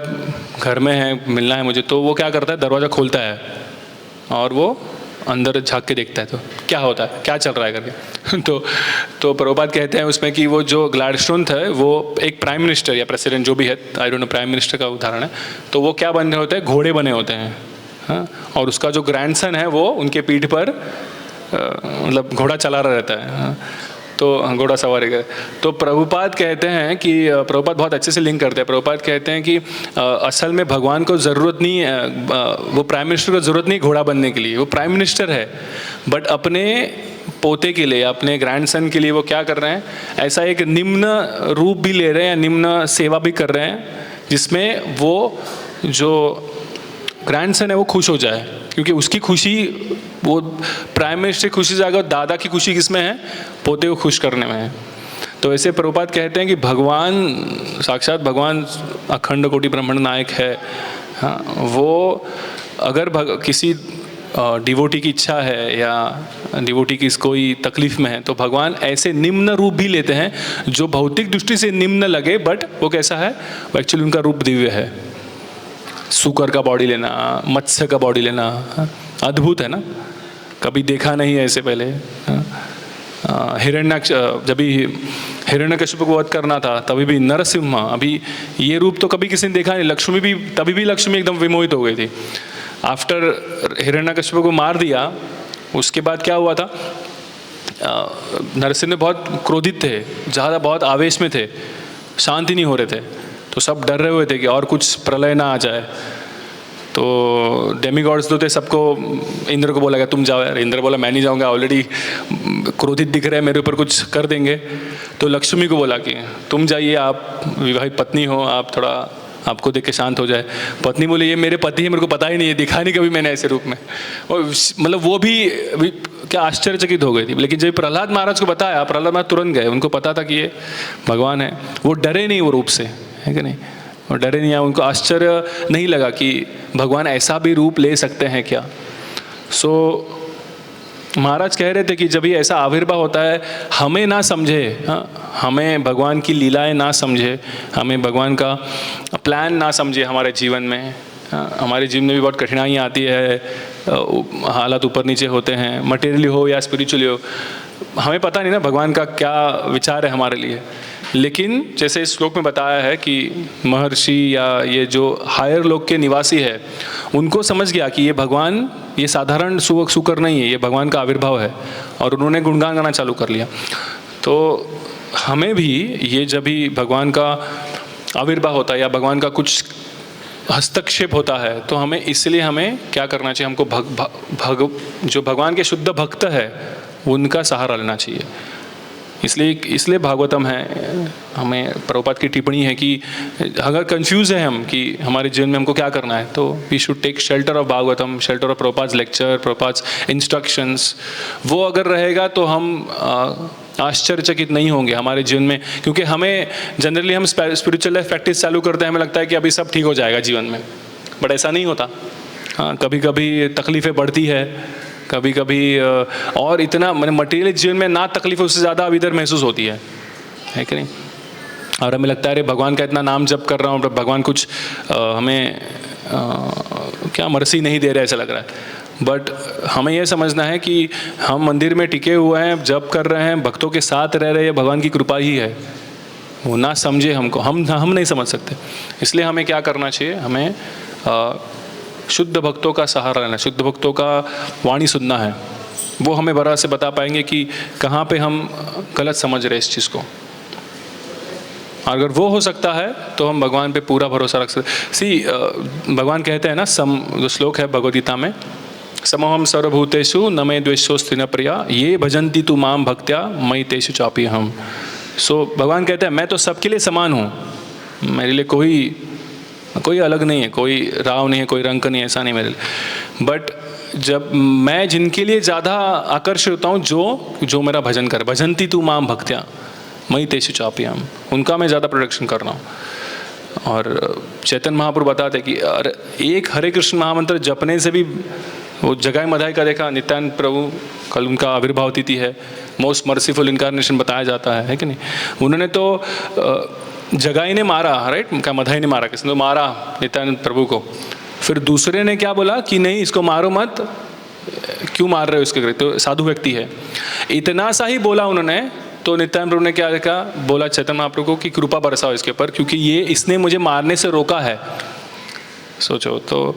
घर में है, मिलना है मुझे। तो वो क्या करता है, दरवाज़ा खोलता है और वो अंदर झाँक के देखता है तो क्या होता है, क्या चल रहा है करके। तो प्रभुपाद कहते हैं उसमें कि वो जो ग्लैडस्टोन था वो एक प्राइम मिनिस्टर या प्रेसिडेंट जो भी है, I don't know, prime minister का उदाहरण है। तो वो क्या बने होते हैं, घोड़े बने होते हैं, हाँ। और उसका जो ग्रैंडसन है वो उनके पीठ पर मतलब घोड़ा चला रहा रहता है, हाँ। तो घोड़ा सवारी का। तो प्रभुपाद कहते हैं कि प्रभुपाद बहुत अच्छे से लिंक करते हैं। प्रभुपाद कहते हैं कि असल में भगवान को ज़रूरत नहीं है, वो प्राइम मिनिस्टर को ज़रूरत नहीं घोड़ा बनने के लिए, वो प्राइम मिनिस्टर है, बट अपने पोते के लिए, अपने ग्रैंडसन के लिए वो क्या कर रहे हैं, ऐसा एक निम्न रूप भी ले रहे हैं, निम्न सेवा भी कर रहे हैं, जिसमें वो जो ग्रैंडसन है वो खुश हो जाए, क्योंकि उसकी खुशी वो प्राइम मिनिस्टर की खुशी से अगर दादा की खुशी किस में है, पोते को खुश करने में है। तो ऐसे प्रभुपाद कहते हैं कि भगवान साक्षात भगवान अखंड कोटि ब्रह्मांड नायक है। हाँ, वो अगर किसी डिवोटी की इच्छा है या डिवोटी की कोई तकलीफ में है तो भगवान ऐसे निम्न रूप भी लेते हैं जो भौतिक दृष्टि से निम्न लगे, बट वो कैसा है, वो एक्चुअली उनका रूप दिव्य है। सूकर का बॉडी लेना, मत्स्य का बॉडी लेना, अद्भुत है ना, कभी देखा नहीं है ऐसे पहले। हिरण्याक्ष, जब भी हिरण्यकश्यप को वध करना था तभी भी नरसिम्हा, अभी ये रूप तो कभी किसी ने देखा नहीं। लक्ष्मी भी, तभी भी लक्ष्मी एकदम विमोहित हो गई थी। आफ्टर हिरण्यकश्यप को मार दिया, उसके बाद क्या हुआ था, नरसिंह बहुत क्रोधित थे, ज़्यादा बहुत आवेश में थे, शांति नहीं हो रहे थे, तो सब डर रहे हुए थे कि और कुछ प्रलय ना आ जाए। तो डेमीगॉड्स जो थे सबको इंद्र को बोला गया तुम जाओ यार। इंद्र बोला मैं नहीं जाऊंगा, ऑलरेडी क्रोधित दिख रहे हैं, मेरे ऊपर कुछ कर देंगे। तो लक्ष्मी को बोला कि तुम जाइए, आप विवाहित पत्नी हो, आप थोड़ा आपको देख के शांत हो जाए। पत्नी बोली ये मेरे पति है, मेरे को पता ही नहीं है, दिखा नहीं कभी मैंने ऐसे रूप में। और मतलब वो भी क्या आश्चर्यचकित हो गई थी। लेकिन जब प्रहलाद महाराज को बताया, प्रहलाद महाराज तुरंत गए, उनको पता था कि ये भगवान है। वो डरे नहीं वो रूप से, है कि नहीं, और डरे नहीं आए, उनको आश्चर्य नहीं लगा कि भगवान ऐसा भी रूप ले सकते हैं क्या। सो महाराज कह रहे थे कि जब भी ऐसा आविर्भाव होता है, हमें ना समझे, हमें भगवान की लीलाएं ना समझे, हमें भगवान का प्लान ना समझे हमारे जीवन में। हमारे जीवन में भी बहुत कठिनाइयाँ आती है, हालात ऊपर नीचे होते हैं, मटेरियली हो या स्पिरिचुअली हो, हमें पता नहीं ना भगवान का क्या विचार है हमारे लिए। लेकिन जैसे इस श्लोक में बताया है कि महर्षि या ये जो हायर लोक के निवासी है, उनको समझ गया कि ये भगवान ये साधारण सुकर नहीं है, ये भगवान का आविर्भाव है, और उन्होंने गुणगान गाना चालू कर लिया। तो हमें भी ये जब भी भगवान का आविर्भाव होता है या भगवान का कुछ हस्तक्षेप होता है, तो इसलिए हमें क्या करना चाहिए, हमको जो भगवान के शुद्ध भक्त है उनका सहारा लेना चाहिए। इसलिए भागवतम है, हमें प्रभुपाद की टिप्पणी है कि अगर कंफ्यूज है हम कि हमारे जीवन में हमको क्या करना है, तो we should take shelter of Bhagavatam, shelter of Prabhupada's lecture, Prabhupada's instructions. वो अगर रहेगा तो हम आश्चर्यचकित नहीं होंगे हमारे जीवन में, क्योंकि हमें जनरली हम स्पिरिचुअल लाइफ प्रैक्टिस चालू करते हैं, हमें लगता है कि अभी सब ठीक हो जाएगा जीवन में, बट ऐसा नहीं होता। हाँ, कभी कभी तकलीफ़ें बढ़ती है, कभी कभी और इतना मैंने मटेरियल जीवन में ना तकलीफ उससे ज़्यादा अब इधर महसूस होती है कि नहीं। और हमें लगता है अरे भगवान का इतना नाम जप कर रहा हूँ, भगवान कुछ हमें क्या मर्सी नहीं दे रहे ऐसा लग रहा है। बट हमें यह समझना है कि हम मंदिर में टिके हुए हैं, जप कर रहे हैं, भक्तों के साथ रह रहे हैं, भगवान की कृपा ही है। वो ना समझे हमको, हम नहीं समझ सकते। इसलिए हमें क्या करना चाहिए, हमें शुद्ध भक्तों का सहारा लेना, शुद्ध भक्तों का वाणी सुनना है। वो हमें बड़ा से बता पाएंगे कि कहाँ पे हम गलत समझ रहे इस चीज़ को। अगर वो हो सकता है तो हम भगवान पे पूरा भरोसा रख सकते। भगवान कहते हैं ना, जो श्लोक है भगवद गीता में, समहम सर्वभूतेषु न मे द्वेषोस्ति न प्रिया ये भजन्ति तु माम भक्त्या मयि तेषु चापि हम। सो भगवान कहते हैं मैं तो सबके लिए समान हूँ, मेरे लिए कोई अलग नहीं है, कोई राव नहीं है, कोई रंग नहीं है, ऐसा नहीं मेरे लिए। बट जब मैं जिनके लिए ज़्यादा आकर्षित होता हूँ, जो मेरा भजन कर, भजन्ति तु माम भक्त्या मयि तेषु चापि हम, उनका मैं ज़्यादा प्रोडक्शन कर रहा हूँ। और चैतन्य महाप्रभु बताते कि एक हरे कृष्ण महामंत्र जपने से भी, वो जगाई मधाई का देखा, नित्यानंद प्रभु कल उनका आविर्भाव तिथि है, मोस्ट मर्सीफुल इनकारनेशन बताया जाता है कि नहीं। उन्होंने तो जगाई ने मारा, राइट, क्या मधाई ने मारा, किसने तो मारा नित्यानंद प्रभु को। फिर दूसरे ने क्या बोला कि नहीं इसको मारो मत, क्यों मार रहे हो इसके, तो साधु व्यक्ति है, इतना सा ही बोला उन्होंने। तो नित्यानंद प्रभु ने क्या देखा, बोला चैतन्य महाप्रभु को कि कृपा बरसाओ इसके ऊपर, क्योंकि इसने मुझे मारने से रोका है। सोचो तो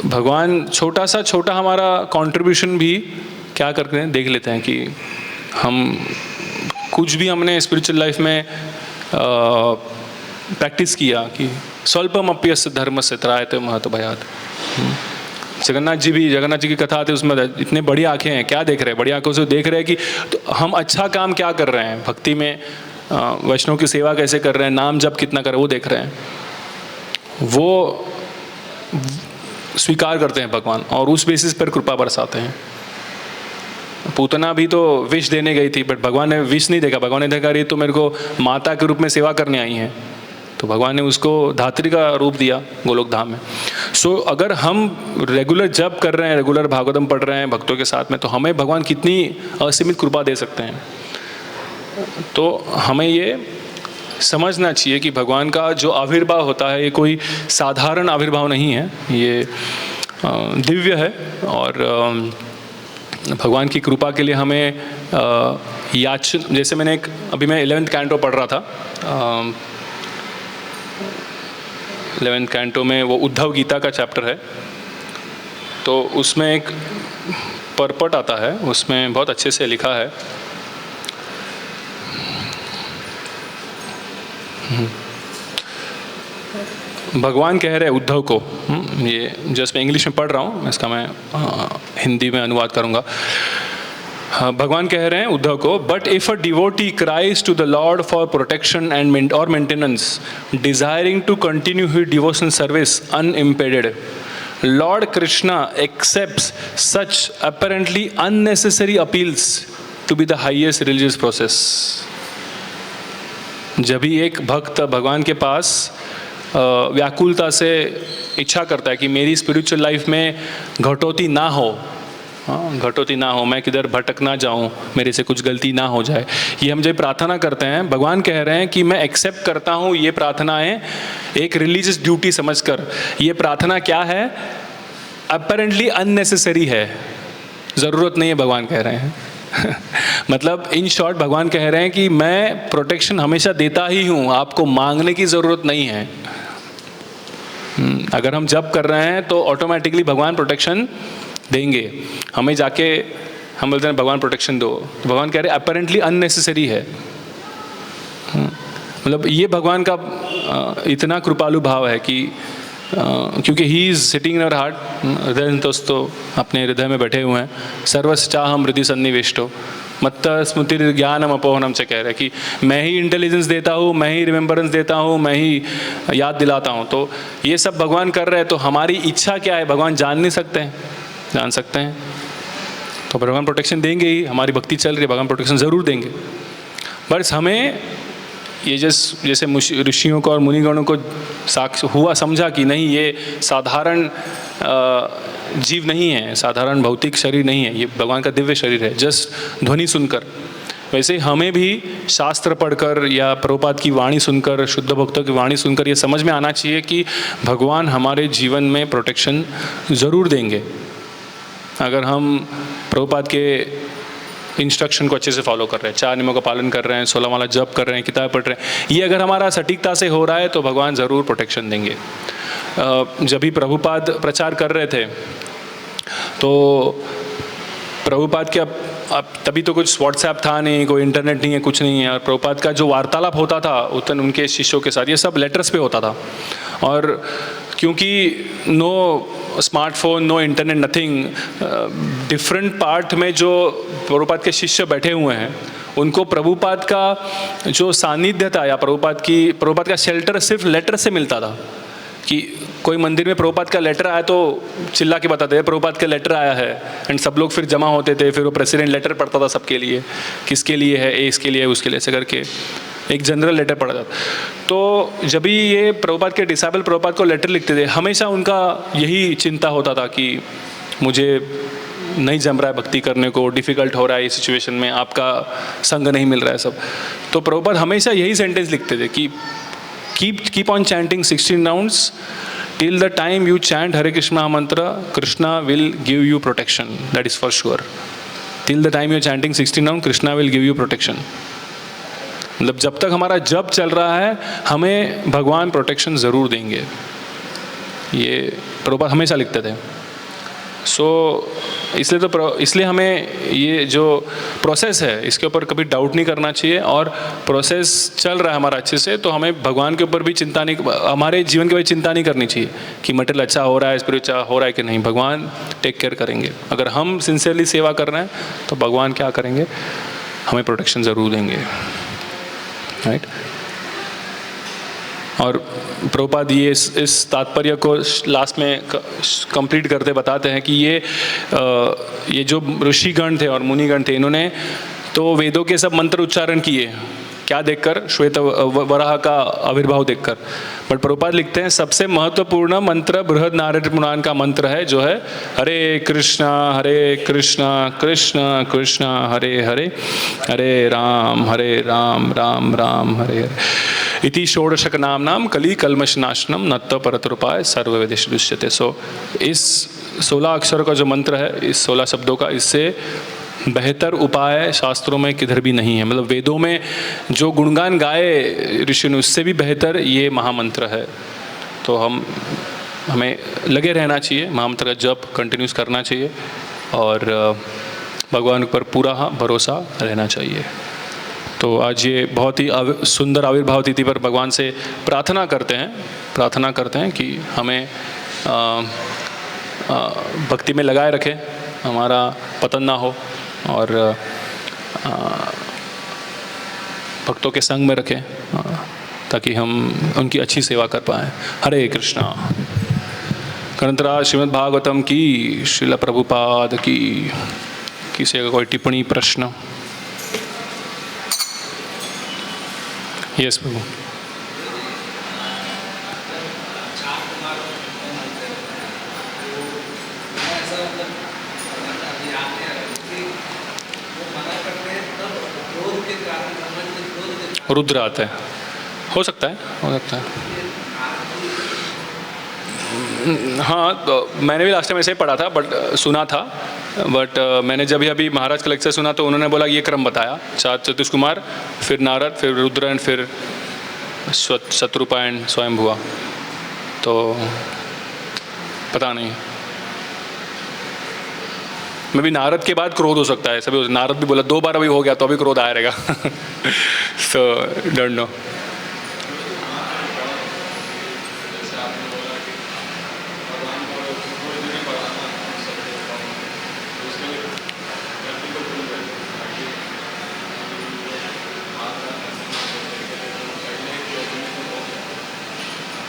भगवान छोटा हमारा कंट्रीब्यूशन भी क्या करते हैं, देख लेते हैं कि हम कुछ भी हमने स्पिरिचुअल लाइफ में प्रैक्टिस किया कि स्वल्पम अप्यस्य धर्मस्य त्रायते महतो भयात्। जगन्नाथ जी की कथा आती है, उसमें इतने बड़ी आंखें हैं, क्या देख रहे हैं, बड़ी आंखों से देख रहे हैं कि तो हम अच्छा काम क्या कर रहे हैं, भक्ति में वैष्णव की सेवा कैसे कर रहे हैं, नाम जप कितना कर रहे हैं, वो देख रहे हैं। वो स्वीकार करते हैं भगवान और उस बेसिस पर कृपा बरसाते हैं। पूतना भी तो विष देने गई थी, बट भगवान ने विष नहीं देखा। भगवान ने देखा ये तो मेरे को माता के रूप में सेवा करने आई हैं, तो भगवान ने उसको धात्री का रूप दिया गोलोक धाम में। सो अगर हम रेगुलर जप कर रहे हैं, रेगुलर भागवतम पढ़ रहे हैं भक्तों के साथ में, तो हमें भगवान कितनी असीमित कृपा दे सकते हैं। तो हमें ये समझना चाहिए कि भगवान का जो आविर्भाव होता है ये कोई साधारण आविर्भाव नहीं है, ये दिव्य है। और भगवान की कृपा के लिए हमें जैसे मैंने अभी मैं 11th कैंटो पढ़ रहा था, 11th कैंटो में वो उद्धव गीता का चैप्टर है, तो उसमें एक परपट आता है, उसमें बहुत अच्छे से लिखा है। भगवान कह रहे हैं उद्धव को, ये जस्ट मैं इंग्लिश में पढ़ रहा हूँ, इसका मैं हिंदी में अनुवाद करूँगा। भगवान कह रहे हैं उद्धव को, but if a devotee cries to the Lord for protection and और maintenance, desiring to continue his devotional service unimpeded, Lord Krishna accepts such apparently unnecessary appeals to be the highest religious process. जब भी एक भक्त भगवान के पास व्याकुलता से इच्छा करता है कि मेरी स्पिरिचुअल लाइफ में घटोती ना हो, घटोती ना हो, मैं किधर भटक ना जाऊं, मेरे से कुछ गलती ना हो जाए, ये हम जब प्रार्थना करते हैं, भगवान कह रहे हैं कि मैं एक्सेप्ट करता हूं ये प्रार्थनाएं एक रिलीजियस ड्यूटी समझकर। ये प्रार्थना क्या है? अपरेंटली अननेसेसरी है, ज़रूरत नहीं है, भगवान कह रहे हैं। मतलब इन शॉर्ट भगवान कह रहे हैं कि मैं प्रोटेक्शन हमेशा देता ही हूँ, आपको मांगने की ज़रूरत नहीं है। अगर हम जप कर रहे हैं तो ऑटोमेटिकली भगवान प्रोटेक्शन देंगे। हमें जाके हम बोलते हैं भगवान प्रोटेक्शन दो, तो भगवान कह रहे हैं अपरेंटली अननेसेसरी है। मतलब ये भगवान का इतना कृपालु भाव है कि क्योंकि he is sitting in our heart, हृदय दोस्तों अपने हृदय में बैठे हुए हैं। सर्वश्चाहम हृदय सन्निविष्टो मत्त स्मृति ज्ञानम अपोहनम से कह रहे हैं कि मैं ही इंटेलिजेंस देता हूँ, मैं ही रिमेम्बरेंस देता हूँ, मैं ही याद दिलाता हूँ। तो ये सब भगवान कर रहे हैं, तो हमारी इच्छा क्या है भगवान जान नहीं सकते हैं? जान सकते हैं। तो भगवान प्रोटेक्शन देंगे ही, हमारी भक्ति चल रही है, भगवान प्रोटेक्शन ज़रूर देंगे। बस हमें ये जैसे ऋषियों को और मुनिगणों को साक्ष्य हुआ समझा कि नहीं, ये साधारण जीव नहीं है, साधारण भौतिक शरीर नहीं है, ये भगवान का दिव्य शरीर है, जस्ट ध्वनि सुनकर। वैसे हमें भी शास्त्र पढ़कर या प्रभुपाद की वाणी सुनकर, शुद्ध भक्तों की वाणी सुनकर ये समझ में आना चाहिए कि भगवान हमारे जीवन में प्रोटेक्शन ज़रूर देंगे अगर हम प्रभुपाद के इंस्ट्रक्शन को अच्छे से फॉलो कर रहे हैं, 4 नियमों का पालन कर रहे हैं, 16 माला जप कर रहे हैं, किताब पढ़ रहे हैं। ये अगर हमारा सटीकता से हो रहा है तो भगवान ज़रूर प्रोटेक्शन देंगे। जब भी प्रभुपाद प्रचार कर रहे थे तो प्रभुपाद के अब तभी तो कुछ व्हाट्सएप था नहीं, कोई इंटरनेट नहीं है, कुछ नहीं है। और प्रभुपाद का जो वार्तालाप होता था उनके शिष्यों के साथ, ये सब लेटर्स पे होता था। और क्योंकि no smartphone, no internet, nothing, different part में जो प्रभुपाद के शिष्य बैठे हुए हैं उनको प्रभुपाद का जो सानिध्य था या प्रभुपाद का शेल्टर सिर्फ लेटर से मिलता था। कि कोई मंदिर में प्रभुपाद का लेटर आया तो चिल्ला के बताते थे प्रभुपाद का लेटर आया है, एंड सब लोग फिर जमा होते थे, फिर वो प्रेसिडेंट लेटर पढ़ता था सबके लिए, किसके लिए है, इसके लिए, उसके लिए, ऐसे करके एक जनरल लेटर पढ़ा था। तो जब भी ये प्रभुपाद के डिसाइबल प्रभुपाद को लेटर लिखते थे, हमेशा उनका यही चिंता होता था कि मुझे नहीं जम रहा है भक्ति करने को, डिफ़िकल्ट हो रहा है इस सिचुएशन में, आपका संग नहीं मिल रहा है सब। तो प्रभुपाद हमेशा यही सेंटेंस लिखते थे कि keep on chanting 16 rounds till the time you chant Hare Krishna mantra, Krishna will give you protection, that is for sure. Till the time you are chanting 16 rounds, Krishna will give you protection. मतलब जब तक हमारा जप चल रहा है हमें भगवान प्रोटेक्शन ज़रूर देंगे, ये प्रभुपाद हमेशा लिखते थे। इसलिए हमें ये जो प्रोसेस है इसके ऊपर कभी डाउट नहीं करना चाहिए, और प्रोसेस चल रहा है हमारा अच्छे से, तो हमें भगवान के ऊपर भी चिंता नहीं, हमारे जीवन के बारे में चिंता नहीं करनी चाहिए कि मटेरियल अच्छा हो रहा है, स्पिरिचुअल हो रहा है कि नहीं। भगवान टेक केयर करेंगे। अगर हम सिंसियरली सेवा कर रहे हैं तो भगवान क्या करेंगे, हमें प्रोटेक्शन ज़रूर देंगे, राइट। और प्रभुपाद ये इस तात्पर्य को लास्ट में कंप्लीट करते बताते हैं कि ये जो ऋषिगण थे और मुनिगण थे, इन्होंने तो वेदों के सब मंत्र उच्चारण किए, क्या देखकर? श्वेत वराह का आविर्भाव देखकर। बट प्रभुपाद लिखते हैं सबसे महत्वपूर्ण मंत्र बृहद नारद पुराण का मंत्र है, जो है हरे कृष्णा कृष्ण कृष्ण हरे हरे, हरे राम राम राम हरे हरे इति षोडशक नाम कली कल्मष नाशनम नत्त परतरूपाय सर्ववेदेश दृश्यते। सो इस 16 अक्षर का जो मंत्र है, इस 16 शब्दों का, इससे बेहतर उपाय शास्त्रों में किधर भी नहीं है। मतलब वेदों में जो गुणगान गाए ऋषि ने, उससे भी बेहतर ये महामंत्र है। तो हमें लगे रहना चाहिए, महामंत्र का जप कंटिन्यूस करना चाहिए और भगवान पर पूरा भरोसा रहना चाहिए। तो आज ये बहुत ही सुंदर आविर्भाव तिथि पर भगवान से प्रार्थना करते हैं कि हमें भक्ति में लगाए रखें, हमारा पतन ना हो और भक्तों के संग में रखें, ताकि हम उनकी अच्छी सेवा कर पाएँ। हरे कृष्णा। ग्रंथराज श्रीमद् भागवतम की, श्रील प्रभुपाद की। किसी का कोई टिप्पणी, प्रश्न? यस प्रभु। रुद्र आता है, हो सकता है। हाँ, तो मैंने भी लास्ट टाइम ऐसे ही पढ़ा था, बट सुना था। बट मैंने जब अभी महाराज का लेक्चर सुना तो उन्होंने बोला ये क्रम बताया, चतुष कुमार, फिर नारद, फिर रुद्र एंड फिर शत्रुपा एंड स्वयंभुआ। तो पता नहीं, मैं भी नारद के बाद क्रोध हो सकता है, सभी नारद भी बोला 2 बार अभी हो गया तो अभी क्रोध आया रहेगा। So don't know.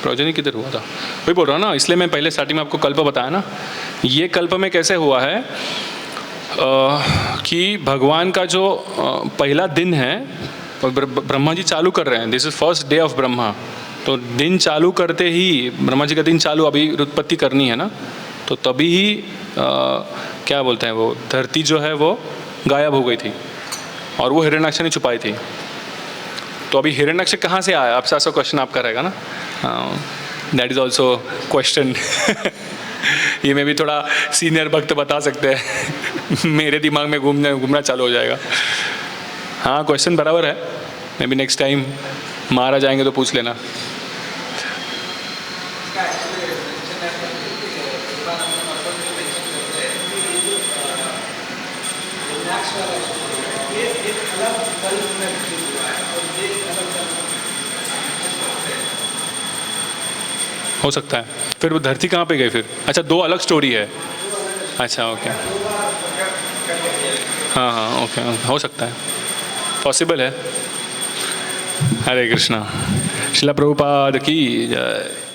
प्रोजनी किधर हुआ था, वही बोल रहा हूँ ना, इसलिए मैं पहले स्टार्टिंग में आपको कल्प बताया ना। ये कल्प में कैसे हुआ है कि भगवान का जो पहला दिन है, ब्रह्मा जी चालू कर रहे हैं, this is first day of Brahma. तो दिन चालू करते ही, ब्रह्मा जी का दिन चालू, अभी उत्पत्ति करनी है ना, तो तभी ही क्या बोलते हैं, वो धरती जो है वो गायब हो गई थी और वो हिरण्याक्ष ने छुपाई थी। तो अभी हिरण्याक्ष कहाँ से आया? आपसे ऐसा क्वेश्चन आपका रहेगा ना, दैट इज ऑल्सो क्वेश्चन। ये मैं भी थोड़ा सीनियर भक्त बता सकते हैं। मेरे दिमाग में घूमना चालू हो जाएगा। हाँ, क्वेश्चन बराबर है। मे बी नेक्स्ट टाइम महाराज आएंगे तो पूछ लेना। हो सकता है। फिर वो धरती कहाँ पे गई फिर? अच्छा, 2 अलग स्टोरी है। अच्छा, ओके। हाँ, ओके, हो सकता है, पॉसिबल है। हरे कृष्णा। श्रील प्रभुपाद की जय।